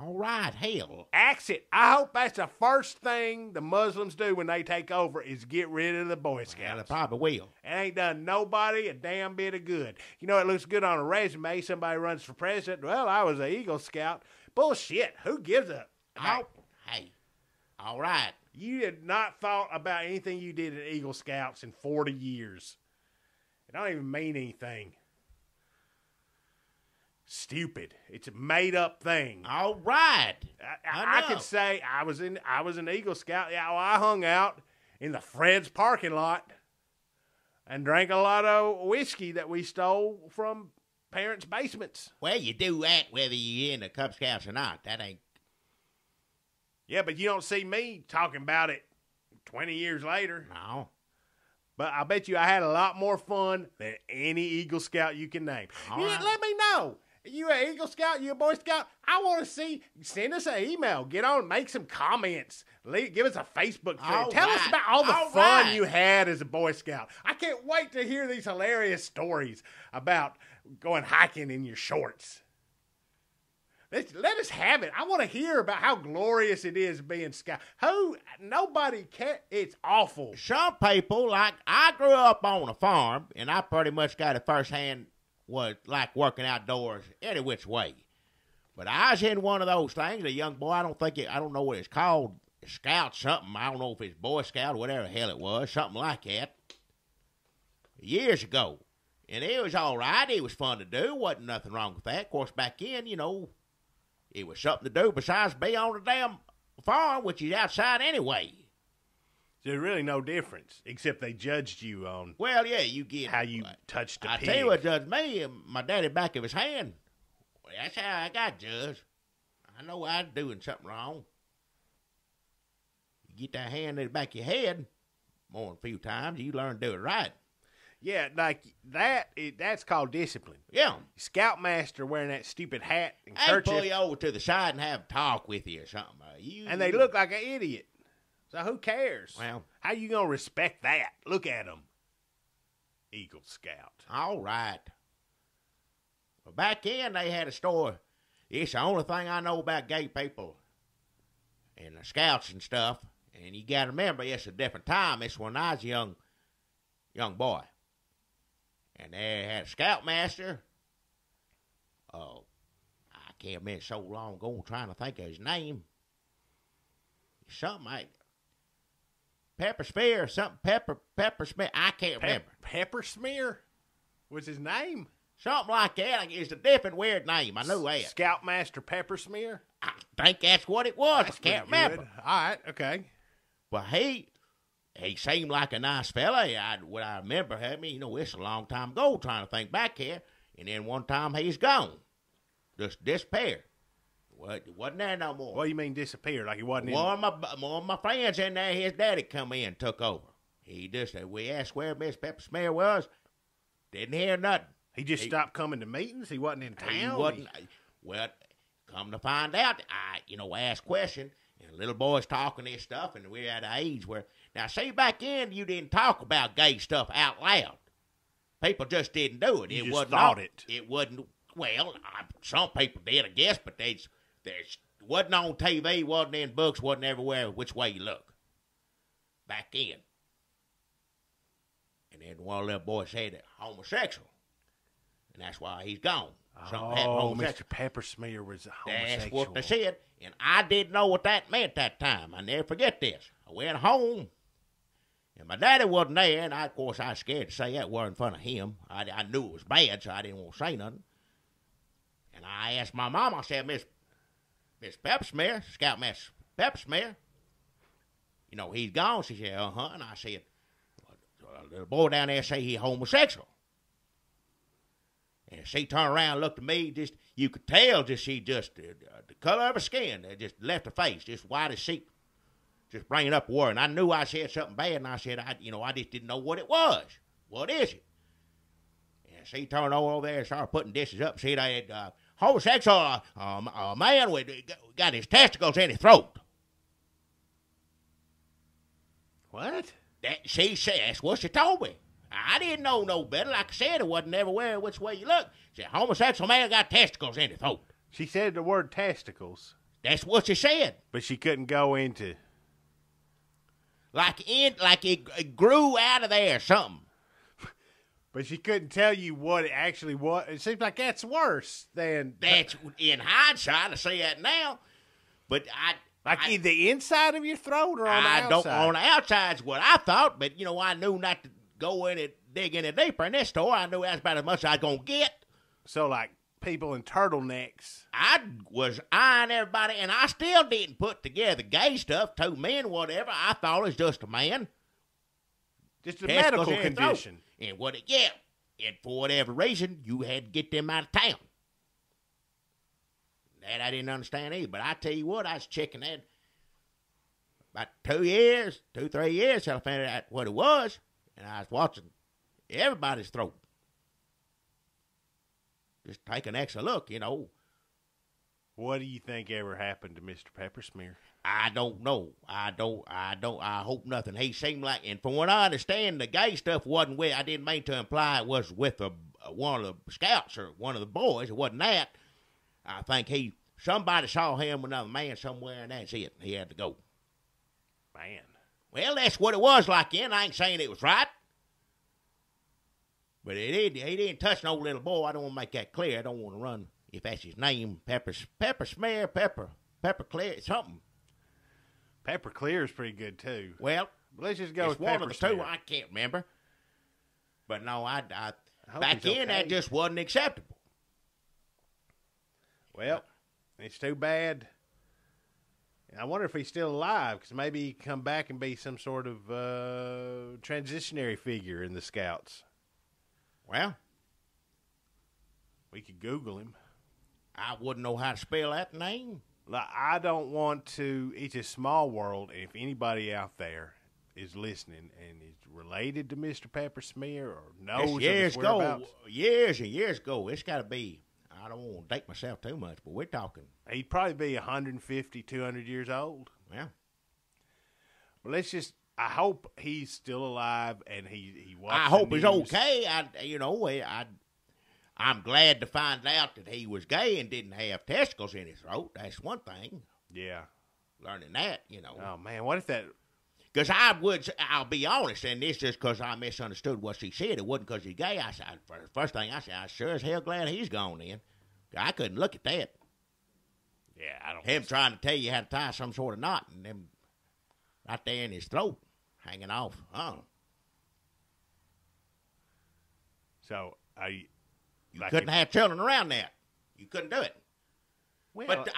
All right, hell. Axe it. I hope that's the first thing the Muslims do when they take over is get rid of the Boy Scouts. Well, they probably will. It ain't done nobody a damn bit of good. You know, it looks good on a resume. Somebody runs for president. Well, I was an Eagle Scout. Bullshit. Who gives a... Hey, all right. You had not thought about anything you did at Eagle Scouts in 40 years. It don't even mean anything. Stupid. It's a made-up thing. All right. I could say I was an Eagle Scout. Yeah, well, I hung out in the Fred's parking lot and drank a lot of whiskey that we stole from parents' basements. Well, you do that whether you're in the Cub Scouts or not. That ain't... Yeah, but you don't see me talking about it 20 years later. No. But I bet you I had a lot more fun than any Eagle Scout you can name. Let me know. You an Eagle Scout? You a Boy Scout? I want to see. Send us an email. Get on. Make some comments. Give us a Facebook thread. Tell us about all the fun you had as a Boy Scout. I can't wait to hear these hilarious stories about going hiking in your shorts. Let us have it. I want to hear about how glorious it is being Scout. Nobody can. It's awful. Some people, like I grew up on a farm, and I pretty much got it firsthand. Was like working outdoors any which way. But I was in one of those things, a young boy, I don't know what it's called, Scout something. I don't know if it's Boy Scout or whatever the hell it was, something like that. Years ago. And it was all right. It was fun to do. Wasn't nothing wrong with that. Of course, back in, it was something to do besides be on the damn farm, which is outside anyway. There's really no difference, except they judged you on. Well, yeah, you get how you touched a pig. I tell you what judged me, my daddy back of his hand. Well, that's how I got judged. I know I was doing something wrong. You get that hand in the back of your head more than a few times, you learn to do it right. Yeah, like that. That's called discipline. Yeah. Scoutmaster wearing that stupid hat and They kerchief. pull you over to the side and have a talk with you or something. And they look like an idiot. So who cares? Well, how you going to respect that? Look at them. Eagle Scout. All right. Well, back in, they had a store. It's the only thing I know about gay people and the scouts and stuff. And you got to remember, it's a different time. It's when I was a young boy. And they had a scoutmaster. Oh, I can't remember, so long ago. I'm trying to think of his name. Something like Peppersmear, something Peppersmear. I can't remember. Peppersmear was his name? Something like that. It's a different weird name. I know that. Scoutmaster Peppersmear? I think that's what it was. That's I can't remember. Good. All right, okay. But he seemed like a nice fella. What I remember, it's a long time ago, trying to think back here. And then one time he's gone. Just disappeared. Wasn't there no more. What do you mean disappeared? Like he wasn't one of my friends in there, his daddy come in and took over. We asked where Miss Peppersmear was. Didn't hear nothing. He just stopped coming to meetings? He wasn't in town? He wasn't. Well, come to find out, I asked questions, and little boys talking this stuff, and we're at an age where, now see, back then, you didn't talk about gay stuff out loud. People just didn't do it. You just thought it. It wasn't, well, some people did, I guess, but there's wasn't on TV, wasn't in books, wasn't everywhere, which way you look. Back in. And then one little boy said that homosexual. And that's why he's gone. Mr. Peppersmear was a homosexual. That's what they said. And I didn't know what that meant that time. I never forget this. I went home, and my daddy wasn't there, and of course I was scared to say that word in front of him. I knew it was bad, so I didn't want to say nothing. And I asked my mom, I said, Miss Peppersmear, Scoutmaster Peppersmear, he's gone. She said, uh-huh. And I said, the boy down there say he's homosexual. And she turned around and looked at me, you could tell the color of her skin, just left her face, just white as sheet, just bringing up a word. And I knew I said something bad, and I said, I just didn't know what it was. What is it? And she turned over there and started putting dishes up. She had homosexual man got his testicles in his throat. What? She said, that's what she told me. I didn't know no better. Like I said, it wasn't everywhere which way you look. She said, homosexual man got testicles in his throat. She said the word testicles. That's what she said. But she couldn't go into... Like it grew out of there or something. But she couldn't tell you what it actually was. It seems like that's worse than... That's, in hindsight, I say that now. But in the inside of your throat or on the outside? On the outside's what I thought, but, I knew not to go in it, dig in it deeper. In this store, I knew that's about as much as I was going to get. So, like, people in turtlenecks. I was eyeing everybody, and I still didn't put together gay stuff, 2 men, whatever. I thought it was just a man. Just a medical condition. And and for whatever reason, you had to get them out of town. That I didn't understand either. But I tell you what, I was checking that about 3 years till I found out what it was. And I was watching everybody's throat. Just take an extra look, What do you think ever happened to Mr. Peppersmear? I don't know. I hope nothing. He seemed like, and from what I understand, the gay stuff wasn't with, I didn't mean to imply it was with one of the scouts or one of the boys. It wasn't that. I think somebody saw him with another man somewhere, and that's it. He had to go. Man. Well, that's what it was like then. I ain't saying it was right. But he didn't touch no little boy. I don't want to make that clear. I don't want to run, if that's his name, Peppersmear, Pepper Clear, something. Pepper Clear is pretty good, too. Well, let's just go with one of the two. Peppersmear. I can't remember. But no, I he's back then, okay. that just wasn't acceptable. Well, it's too bad. I wonder if he's still alive, because maybe he can come back and be some sort of transitionary figure in the Scouts. Well, we could Google him. I wouldn't know how to spell that name. Like, I don't want to. It's a small world. And if anybody out there is listening and is related to Mr. Peppersmear or knows years of his whereabouts, years and years ago, it's got to be. I don't want to date myself too much, but we're talking. He'd probably be 150, 200 years old. Yeah. Well, let's just. I hope he's still alive and he watched. I hope the he's news. okay. I'm glad to find out that he was gay and didn't have testicles in his throat. That's one thing. Yeah. Learning that, Oh, man, what if that... Because I'll be honest, and this just because I misunderstood what she said. It wasn't because he's gay. I said, first thing I said, I'm sure as hell glad he's gone in. I couldn't look at that. Yeah, I don't... Him trying to tell you how to tie some sort of knot and them right there in his throat, hanging off. So, you couldn't have children around that. You couldn't do it. Well, But,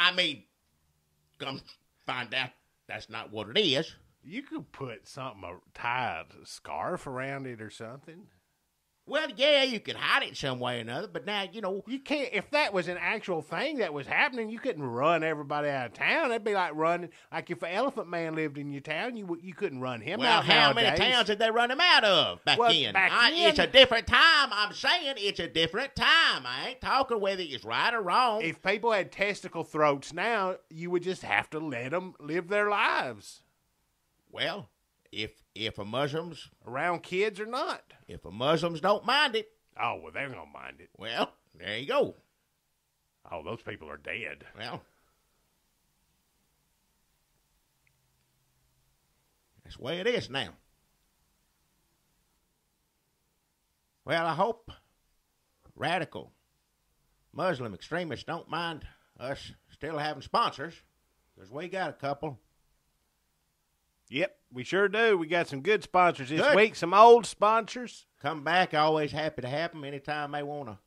come find out that's not what it is. you could put tie a scarf around it or something. Well, yeah, you could hide it some way or another, but now, You can't, if that was an actual thing that was happening, you couldn't run everybody out of town. That'd be like running, like if an Elephant Man lived in your town, you couldn't run him well, out how nowadays. many towns did they run him out of back then? Back then? It's a different time. I'm saying it's a different time. I ain't talking whether it's right or wrong. If people had testicle throats now, you would just have to let them live their lives. Well, if a Muslims Around kids or not. if a Muslims don't mind it, Oh, well, they're going to mind it. well, there you go. Oh, those people are dead. Well, that's the way it is now. Well, I hope radical Muslim extremists don't mind us still having sponsors, because we got a couple. Yep, we sure do. We got some good sponsors this Good. week, some old sponsors. Come back, always happy to have them. Anytime they want to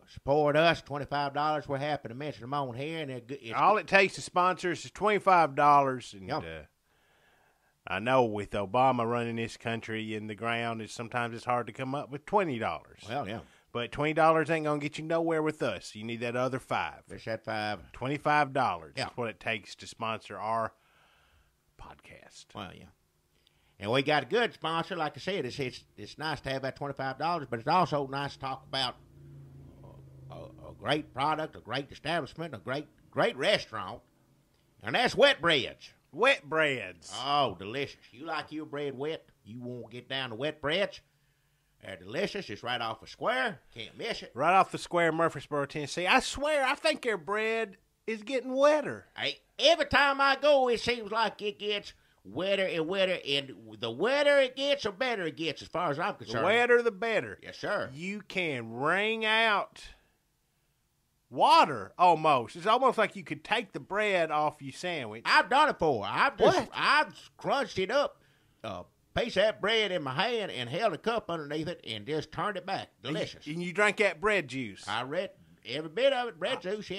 support us, $25, we're happy to mention them on here. And All it takes to sponsor us is $25. And Yep. I know with Obama running this country in the ground, sometimes it's hard to come up with $20. Well, yeah. But $20 ain't going to get you nowhere with us. You need that other $5. Fish that $5. $25 Yeah. is what it takes to sponsor our podcast. Well, yeah. And we got a good sponsor. Like I said, it's nice to have that $25, but it's also nice to talk about a great product, a great establishment, a great restaurant, and that's Wizardbeard. Wet breads. Oh, delicious. You like your bread wet? You won't get down to Wizardbeard. They're delicious. It's right off a square. Can't miss it. Right off the square, Murfreesboro, Tennessee. I swear, I think their bread is getting wetter. Every time I go, it seems like it gets wetter and wetter, and the wetter it gets, the better it gets, as far as I'm concerned. The wetter, the better. Yes, sir. You can wring out water almost. It's almost like you could take the bread off your sandwich. I've done it before. I've crunched it up, piece of that bread in my hand, and held a cup underneath it, and just turned it back. Delicious. And you drank that bread juice. I read every bit of it. Bread juice,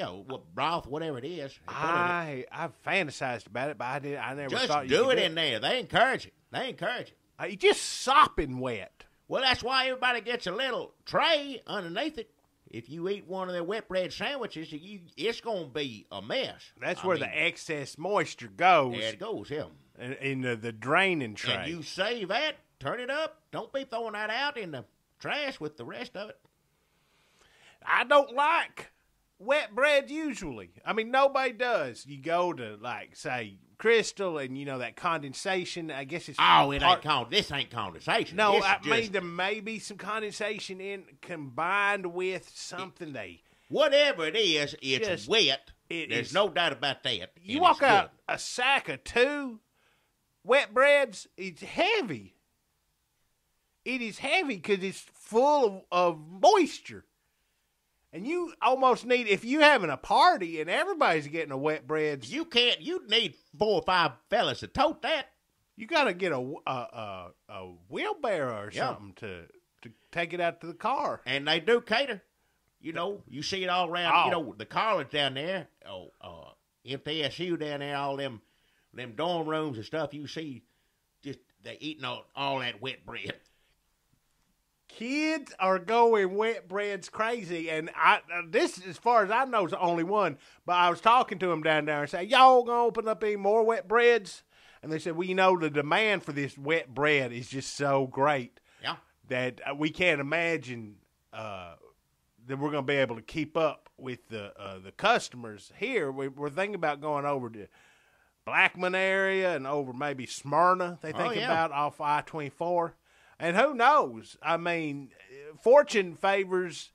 broth, whatever it is. I've fantasized about it, but I never just thought you do could it in there. They encourage it. You just sopping wet. Well, that's why everybody gets a little tray underneath it. If you eat one of their wet bread sandwiches, it's going to be a mess. That's where the excess moisture goes. There it goes, In the draining tray. And you save that, turn it up. Don't be throwing that out in the trash with the rest of it. I don't like wet bread usually. I mean, nobody does. You go to, like, say, Crystal, and, that condensation, I guess it's... this ain't condensation. No, I mean, there may be some condensation combined with something whatever it is, it's just wet. There's no doubt about that. You walk out a sack of 2 wet breads, it's heavy. It is heavy because it's full of moisture. And you almost need, if you having a party and everybody's getting a wet bread, you need 4 or 5 fellas to tote that. You got to get a wheelbarrow or something to take it out to the car. And they do cater. You see it all around. The college down there, MTSU down there, all them dorm rooms and stuff. You see, just they eating all that wet bread. Kids are going wet breads crazy, and this, as far as I know, is the only one. But I was talking to them down there and say, y'all gonna open up any more wet breads? And they said, well, the demand for this wet bread is just so great that we can't imagine that we're gonna be able to keep up with the customers here. We're thinking about going over to Blackman area and over maybe Smyrna. They think about off I-24. And who knows? I mean, fortune favors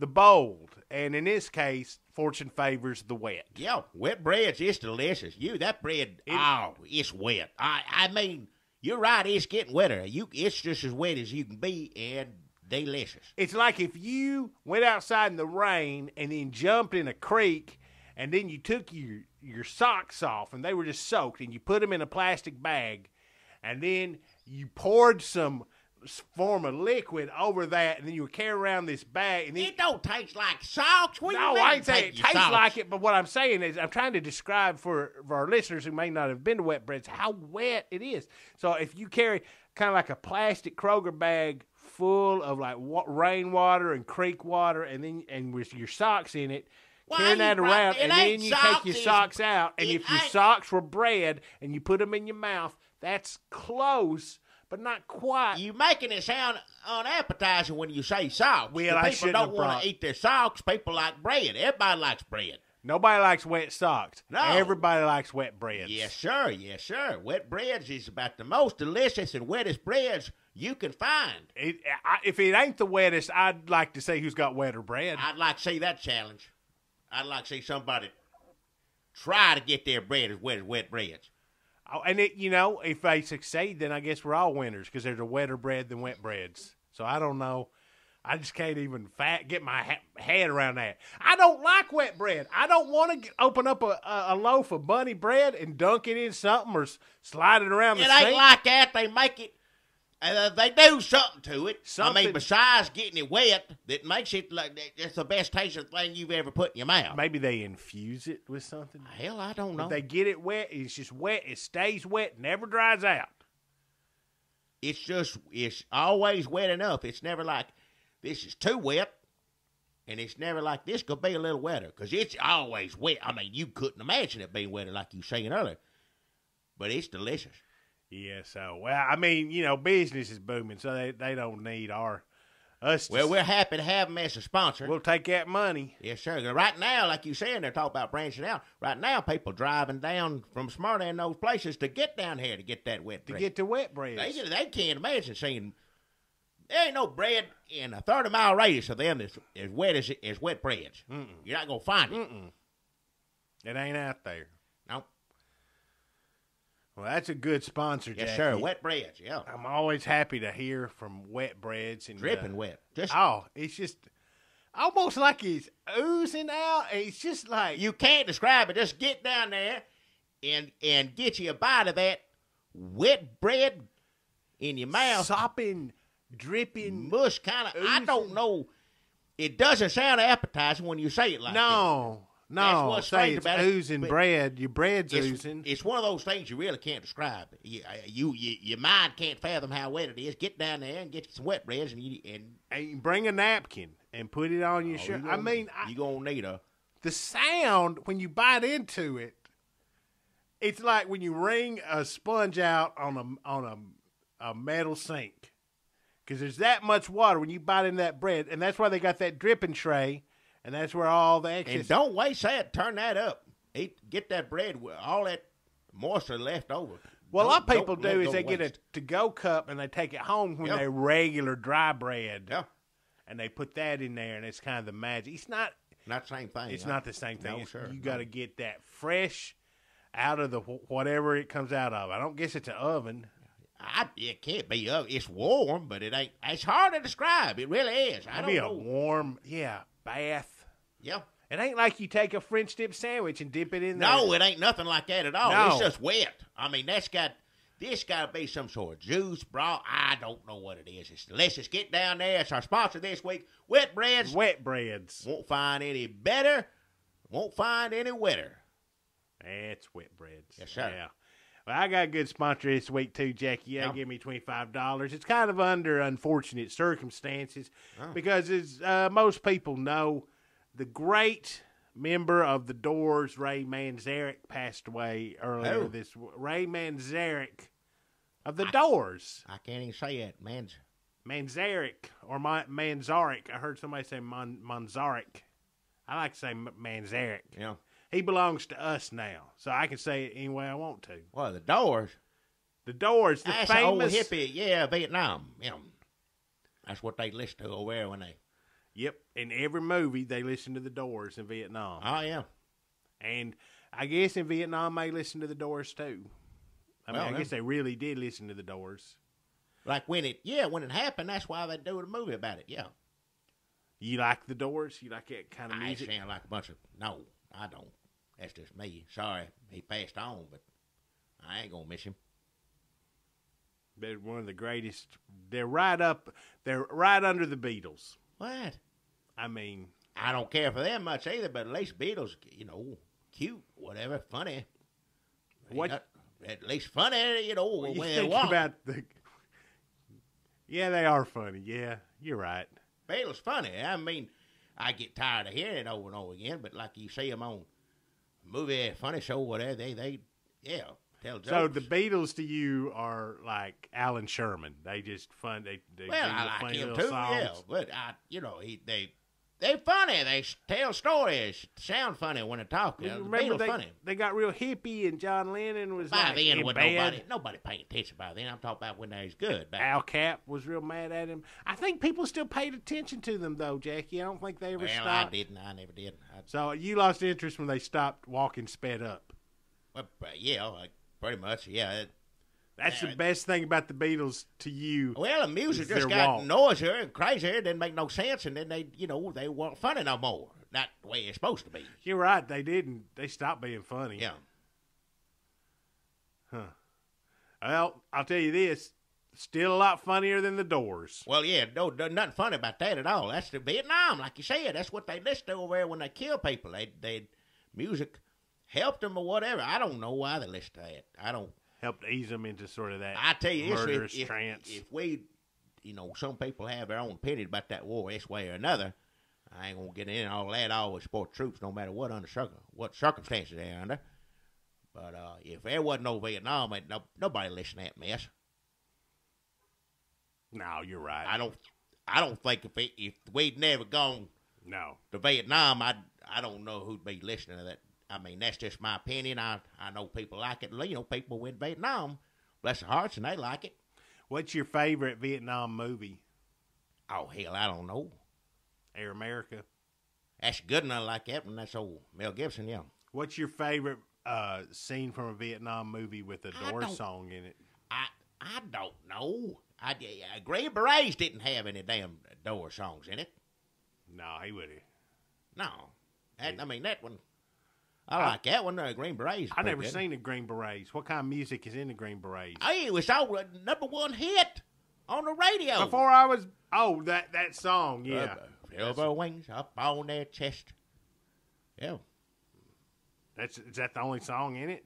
the bold. And in this case, fortune favors the wet. Yeah, wet bread's it's delicious. That bread, it's wet. I mean, you're right, it's getting wetter. It's just as wet as you can be and delicious. It's like if you went outside in the rain and then jumped in a creek and then you took your socks off and they were just soaked and you put them in a plastic bag and then you poured some form of liquid over that, and then you would carry around this bag. And then, it don't taste like socks. No, I ain't saying it tastes like it, but what I'm saying is I'm trying to describe for our listeners who may not have been to wet breads how wet it is. So if you carry kind of like a plastic Kroger bag full of like rainwater and creek water, and with your socks in it, carrying that around, and then you take your socks out, and if your socks were bread and you put them in your mouth, that's close, but not quite. You making it sound unappetizing when you say socks. Well, people don't want to eat their socks. People like bread. Everybody likes bread. Nobody likes wet socks. No. Everybody likes wet breads. Yes, sir. Yes, sir. Wet breads is about the most delicious and wettest breads you can find. If it ain't the wettest, I'd like to see who's got wetter bread. I'd like to see that challenge. I'd like to see somebody try to get their bread as wet as wet breads. Oh, and if they succeed, then I guess we're all winners because there's a wetter bread than wet breads. So I don't know. I just can't even get my head around that. I don't like wet bread. I don't want to open up a loaf of bunny bread and dunk it in something or slide it around the sink. It ain't like that. They make it. They do something to it. I mean, besides getting it wet, that makes it like it's the best tasting thing you've ever put in your mouth. Maybe they infuse it with something. Hell, I don't know. If they get it wet, it's just wet. It stays wet, never dries out. It's always wet enough. It's never like this is too wet, and it's never like this could be a little wetter because it's always wet. I mean, you couldn't imagine it being wetter like you were saying earlier, but it's delicious. Yeah, so, well, I mean, business is booming, so they don't need us. Well, we're happy to have them as a sponsor. We'll take that money. Yes, sir. Right now, like you said, they're talking about branching out. Right now, people driving down from Smyrna and those places to get down here to get that wet bread. To get the wet bread. They can't imagine seeing, there ain't no bread in a 30-mile radius of them as wet as wet breads. Mm-mm. You're not going to find it. Mm-mm. It ain't out there. Nope. Well, that's a good sponsor, Yes, Jackie. sir. Wet breads, yeah. I'm always happy to hear from Wet Breads. And, Dripping wet. Just it's just almost like he's oozing out. It's just like... You can't describe it. Just get down there and get you a bite of that wet bread in your mouth. Sopping, dripping. Mush kind of. I don't know. It doesn't sound appetizing when you say it like that. No. That's what's Say strange it's about it, oozing but bread. Your bread's oozing. It's one of those things you really can't describe. Your mind can't fathom how wet it is. Get down there and get you some wet breads And bring a napkin and put it on your shirt. You're gonna need the sound when you bite into it. It's like when you wring a sponge out on a metal sink, because there's that much water when you bite into that bread, and that's why they got that dripping tray. And that's where all the excess... And don't waste that. Turn that up. Get that bread with all that moisture left over. Well, a lot of people do is they get a to-go cup and they take it home when they regular dry bread. Yeah. And they put that in there, and it's kind of the magic. It's not... Not the same thing. It's not the same thing. No, sir. You got to get that fresh out of the whatever it comes out of. I don't guess it's an oven. It can't be oven. It's warm, but it ain't... It's hard to describe. It really is. I don't know. A warm... Yeah. Bath. Yeah. It ain't like you take a French dip sandwich and dip it in there. No, it ain't nothing like that at all. No. It's just wet. I mean, this got to be some sort of juice, broth. I don't know what it is. Let's just get down there. It's our sponsor this week. Wet Breads. Wet Breads. Won't find any better. Won't find any wetter. That's Wet Breads. Yes, sir. Yeah. Well, I got a good sponsor this week, too, Jackie. They give me $25. It's kind of under unfortunate circumstances because, as most people know, the great member of the Doors, Ray Manzarek, passed away earlier this week. Ray Manzarek of the Doors. I can't even say it, Manzarek or Manzarek. I heard somebody say Manzarek. I like to say Manzarek. Yeah. He belongs to us now, so I can say it any way I want to. Well, the Doors. The Doors, the That's famous... old hippie, Vietnam. Yeah. That's what they listen to over there when they... Yep, in every movie, they listen to the Doors in Vietnam. Oh, yeah. And I guess in Vietnam, they listen to the Doors, too. I guess they really did listen to the Doors. Like when it happened, that's why they do a movie about it, yeah. You like the Doors? You like that kind of music? I sound like a bunch of... No, I don't. That's just me. Sorry, he passed on, but I ain't gonna miss him. They're one of the greatest. They're right under the Beatles. What? I mean, I don't care for them much either, but at least Beatles, cute, whatever, funny. At least funny, when you when think about the... Yeah, they are funny. Yeah, you're right. Beatles funny. I mean, I get tired of hearing it over and over again, but like you see them on movie, funny show, whatever, they tell jokes. So the Beatles to you are like Alan Sherman. They just fun. They I like him too. Songs. Yeah, but they funny. They tell stories. Sound funny when they talk. Remember funny. They got real hippie, and John Lennon was by like then in with bed. nobody paying attention by then. I'm talking about when they was good. Al Cap was real mad at him. I think people still paid attention to them though, Jackie. I don't think they ever stopped. I didn't. I never did. So you lost interest when they stopped walking sped up. Well, yeah, pretty much. Yeah. That's the best thing about the Beatles to you. Well, the music just got noisier and crazier. It didn't make no sense, and then they weren't funny no more. Not the way it's supposed to be. You're right. They didn't. They stopped being funny. Yeah. Huh. Well, I'll tell you this. Still a lot funnier than the Doors. Well, yeah, no, nothing funny about that at all. That's the Vietnam, like you said. That's what they listen to over there when they kill people. They music helped them or whatever. I don't know why they listen to that. I don't. Helped ease them into sort of that I tell you, murderous trance. If we, some people have their own opinion about that war this way or another. I ain't going to get in all that. I always support troops no matter what circumstances they're under. But if there wasn't no Vietnam, nobody listen to that mess. No, you're right. I don't think if we'd never gone to Vietnam, I don't know who'd be listening to that. I mean, that's just my opinion. I know people like it. People went Vietnam, bless their hearts, and they like it. What's your favorite Vietnam movie? Oh, hell, I don't know. Air America. That's good enough like that one. That's old Mel Gibson, yeah. What's your favorite scene from a Vietnam movie with a Doors song in it? I don't know. Green Berets didn't have any damn Doors songs in it. No, he would have. No. That one. I like that one, Green Berets. I never seen the Green Berets. What kind of music is in the Green Berets? Hey, it was our #1 hit on the radio. Before I was... Oh, that song, yeah. Silver wings up on their chest. Yeah. Is that the only song in it?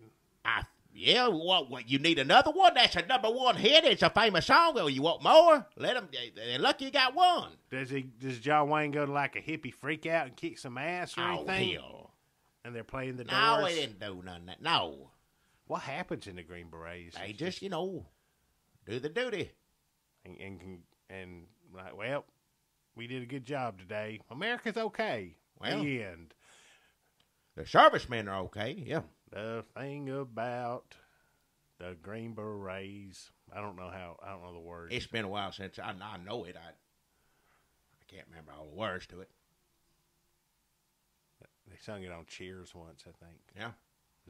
Yeah, what, you need another one? That's a #1 hit. It's a famous song. Oh, you want more? Let them. They're lucky you got one. Does John Wayne go to like a hippie freak out and kick some ass or anything? Hell. And they're playing the Doors? No, they didn't do none of that. No. What happens in the Green Berets? They just, do the duty. And like, well, we did a good job today. America's okay. Well, the end. The servicemen are okay, yeah. The thing about the Green Berets. I don't know the words. It's been a while since I know it. I can't remember all the words to it. They sung it on Cheers once, I think. Yeah.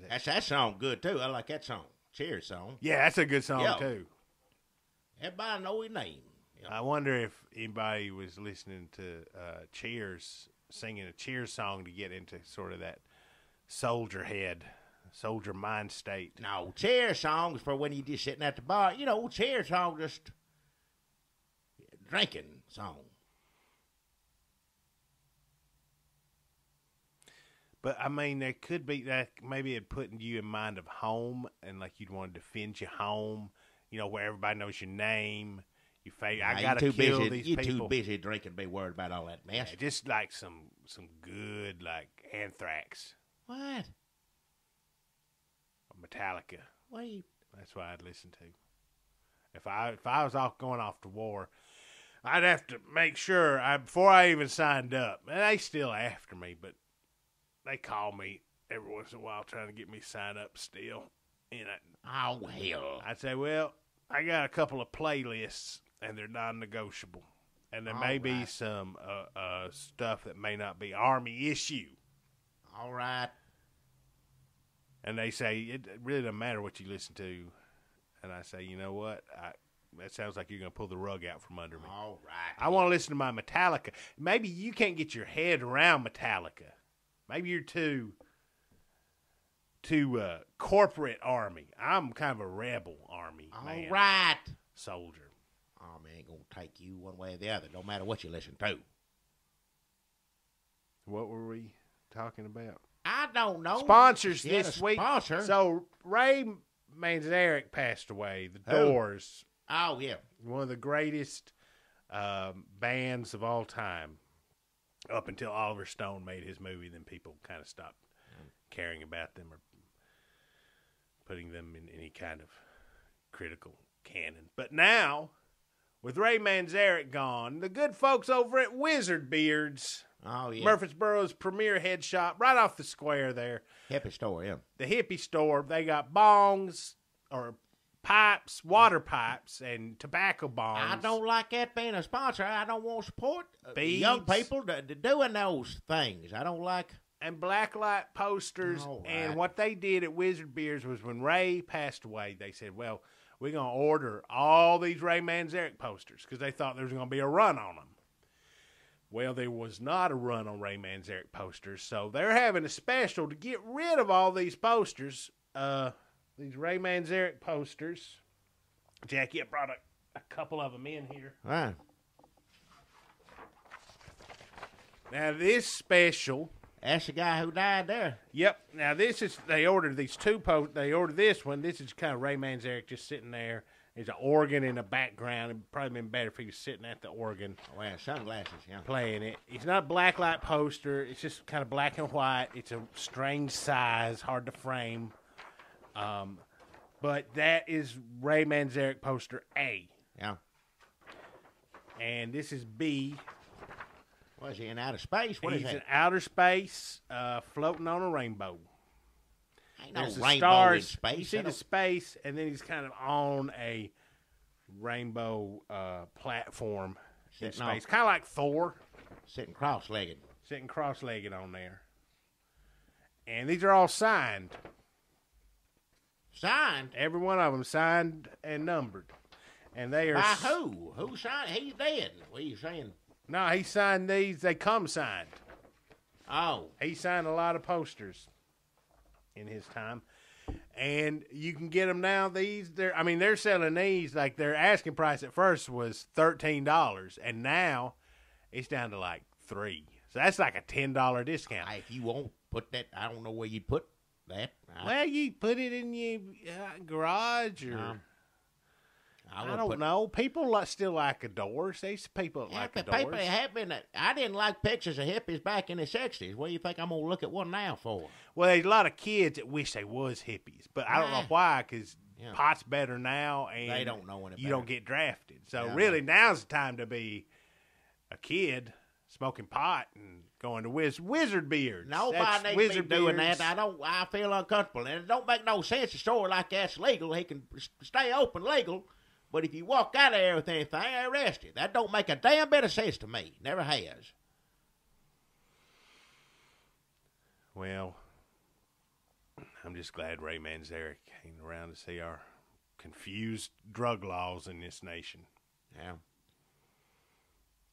That's that song good, too. I like that song. Cheers song. Yeah, that's a good song, too. Everybody know his name. Yeah. I wonder if anybody was listening to Cheers, singing a Cheers song to get into sort of that soldier mind state. No, Cheers songs for when you just sitting at the bar. Cheers song just drinking song. But, there could be that maybe it putting you in mind of home and like you'd want to defend your home, where everybody knows your name, your face. I got to kill these people. You're too busy drinking to be worried about all that mess. Yeah, just like some good, like, Anthrax. What? Metallica. Wait. That's what I'd listen to. If I was going off to war, I'd have to make sure, before I even signed up, and they still after me, but they call me every once in a while trying to get me signed up still. Oh, hell. I'd say, well, I got a couple of playlists, and they're non-negotiable. And there may be some stuff that may not be Army issue. All right. And they say, it really doesn't matter what you listen to. And I say, you know what? That sounds like you're going to pull the rug out from under me. All right. I want to listen to my Metallica. Maybe you can't get your head around Metallica. Maybe you're too corporate Army. I'm kind of a rebel Army man. All right. Soldier. Army ain't going to take you one way or the other, no matter what you listen to. What were we talking about? I don't know. Sponsors this week. Sponsor. So Ray Manzarek passed away. The Doors. Oh, yeah. One of the greatest bands of all time. Up until Oliver Stone made his movie, then people kind of stopped caring about them or putting them in any kind of critical canon. But now, with Ray Manzarek gone, the good folks over at Wizardbeards, Murfreesboro's premier head shop, right off the square there. Hippie store, yeah. The hippie store, they got bongs or pipes, water pipes, and tobacco bongs. I don't like that being a sponsor. I don't want to support Beads. young people doing those things. I don't like... And blacklight posters. Right. And what they did at Wizardbeards was when Ray passed away, they said, well, we're going to order all these Ray Manzarek posters because they thought there was going to be a run on them. Well, there was not a run on Ray Manzarek posters, so they're having a special to get rid of all these posters. These Ray Manzarek posters. Jackie, I brought a couple of them in here. Right. Now, this special... That's the guy who died there. Yep. Now, this is... They ordered these two They ordered this one. This is kind of Ray Manzarek just sitting there. There's an organ in the background. It'd probably been better if he was sitting at the organ. Wearing sunglasses, yeah. Playing it. It's not a blacklight poster. It's just kind of black and white. It's a strange size, hard to frame. But that is Ray Manzarek poster A. Yeah. And this is B. What is he, in outer space? What is He's that? in outer space, floating on a rainbow. Ain't no There's the rainbow stars. in space. You see the space, and then he's kind of on a rainbow platform in Sitting space. Kind of like Thor. Sitting cross-legged. Sitting cross-legged on there. And these are all signed. Signed? Every one of them signed and numbered. And they are... By who? Who signed? He's dead. What are you saying? No, he signed these. They come signed. Oh. He signed a lot of posters in his time. And you can get them now. They're selling these, like their asking price at first was $13. And now it's down to like $3. So that's like a $10 discount. If you won't put that, I don't know where you'd put that. Well, you put it in your garage or... I don't know. People still like doors. There's people that like doors. People have been. I didn't like pictures of hippies back in the 60s. What do you think I'm going to look at one now for? Well, there's a lot of kids that wish they was hippies, but I don't know why, because pot's better now, and they don't know any better. You don't get drafted. So really, now's the time to be a kid smoking pot and going to Wizardbeard. Nobody needs to be doing that. I feel uncomfortable, and it don't make no sense. A store like that's legal. He can stay open legal. But if you walk out of there with anything, they arrest you. That don't make a damn bit of sense to me. Never has. Well, I'm just glad Ray Manzarek came around to see our confused drug laws in this nation. Yeah.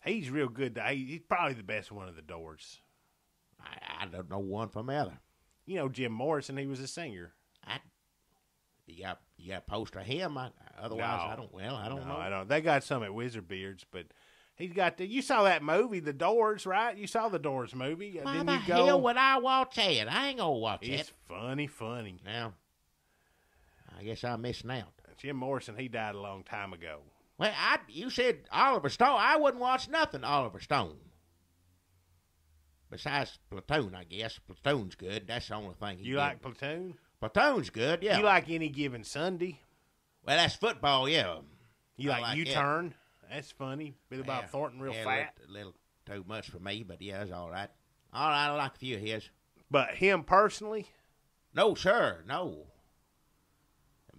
He's real good. He's probably the best one of the Doors. I don't know one from the other. You know Jim Morrison, he was a singer. You got a poster of him? Otherwise, I don't know. I don't. They got some at Wizardbeard's, but he's got you saw that movie, The Doors, right? You saw the Doors movie. Why the hell would I watch that? I ain't gonna watch it. It's funny. Now, I guess I'm missing out. Jim Morrison, he died a long time ago. Well, you said Oliver Stone. I wouldn't watch nothing Oliver Stone. Besides Platoon, I guess. Platoon's good. That's the only thing. You like Platoon? Platoon's good, yeah. You like Any Given Sunday? Well, that's football, yeah. You like U-Turn? That's funny. Billy Bob Thornton, real fat. A little too much for me, but yeah, it's all right. All right, I like a few of his. But him personally? No, sir, no.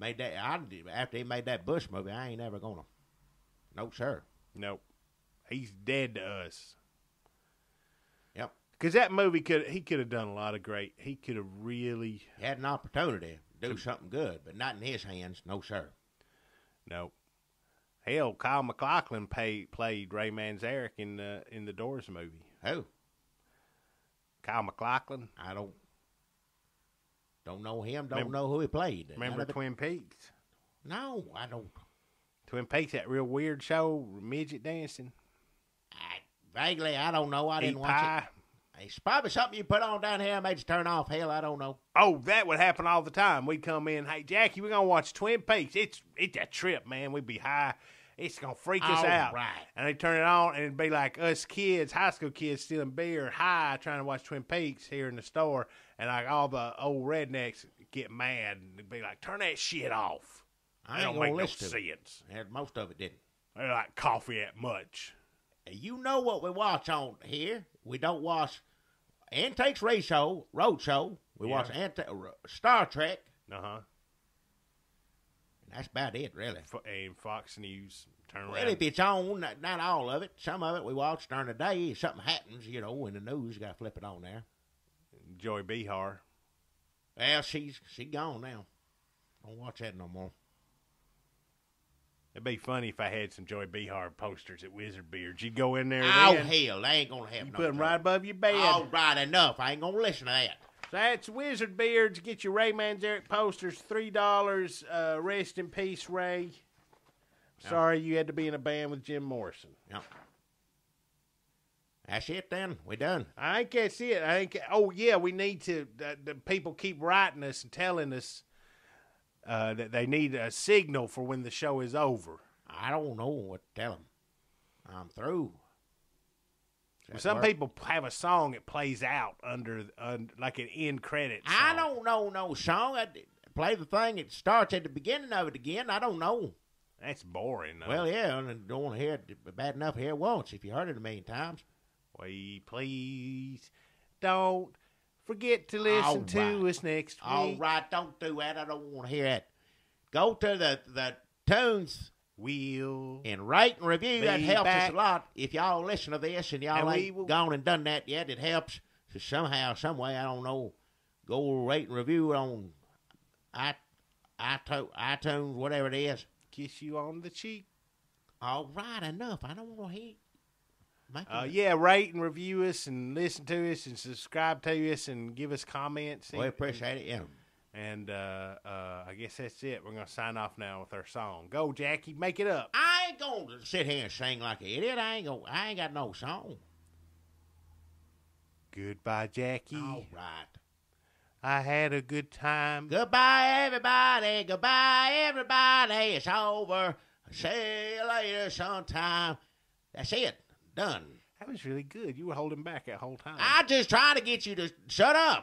After he made that Bush movie, I ain't ever gonna. No, sir. Nope. He's dead to us. Yep. Because that movie he could have done a lot of great. He could have really had an opportunity to do something good, but not in his hands. No, sir. Nope. Hell, Kyle MacLachlan played Ray Manzarek in the Doors movie. Who? Kyle MacLachlan. I don't know him. Don't know who he played. Remember Twin Peaks? No, I don't. Twin Peaks, that real weird show, midget dancing. Vaguely, I don't know. I didn't watch it. It's probably something you put on down here and made you turn off. Hell, I don't know. Oh, that would happen all the time. We'd come in, hey, Jackie, we're going to watch Twin Peaks. It's a trip, man. We'd be high. It's going to freak us out. Right. And they'd turn it on, and it'd be like us kids, high school kids, stealing beer, high, trying to watch Twin Peaks here in the store. And like all the old rednecks get mad, and they'd be like, turn that shit off. I don't make no sense. Most of it didn't. They like coffee that much. You know what we watch on here? We don't watch Antiques Roadshow. We watch Star Trek. Uh-huh. And that's about it, really. And Fox News. Turn around. Well, if it's on, not all of it. Some of it we watch during the day. If something happens, in the news, you got to flip it on there. Joy Behar. Well, she's gone now. Don't watch that no more. It'd be funny if I had some Joy Behar posters at Wizardbeard. You'd go in there. Oh, hell, they ain't going to have you no put them right above your bed. All right, enough. I ain't going to listen to that. So that's Wizardbeard. Get your Ray Manzarek posters, $3. Rest in peace, Ray. Sorry you had to be in a band with Jim Morrison. Yep. That's it then. We done. I think that's it. We need to. The people keep writing us and telling us that they need a signal for when the show is over. I don't know what to tell them. I'm through. Some people have a song that plays out under like an end credit song. I don't know no song. I play the thing that starts at the beginning of it again. I don't know. That's boring, though. Well, yeah, and I don't want to hear it bad enough to hear it once if you heard it a million times. We please don't forget to listen to us next week. All right, don't do that. I don't want to hear it. Go to the tunes wheel and rate and review. That helps us a lot. If y'all listen to this and y'all ain't gone and done that yet, it helps. So somehow, some way, I don't know Go rate and review it on iTunes, whatever it is. Kiss you on the cheek. All right, enough. I don't want to hear. Yeah, rate and review us and listen to us and subscribe to us and give us comments. We appreciate it, yeah. And I guess that's it. We're going to sign off now with our song. Go, Jackie. Make it up. I ain't going to sit here and sing like an idiot. I ain't got no song. Goodbye, Jackie. All right. I had a good time. Goodbye, everybody. Goodbye, everybody. It's over. See you later sometime. That's it. Done. That was really good. You were holding back that whole time. I just tried to get you to shut up.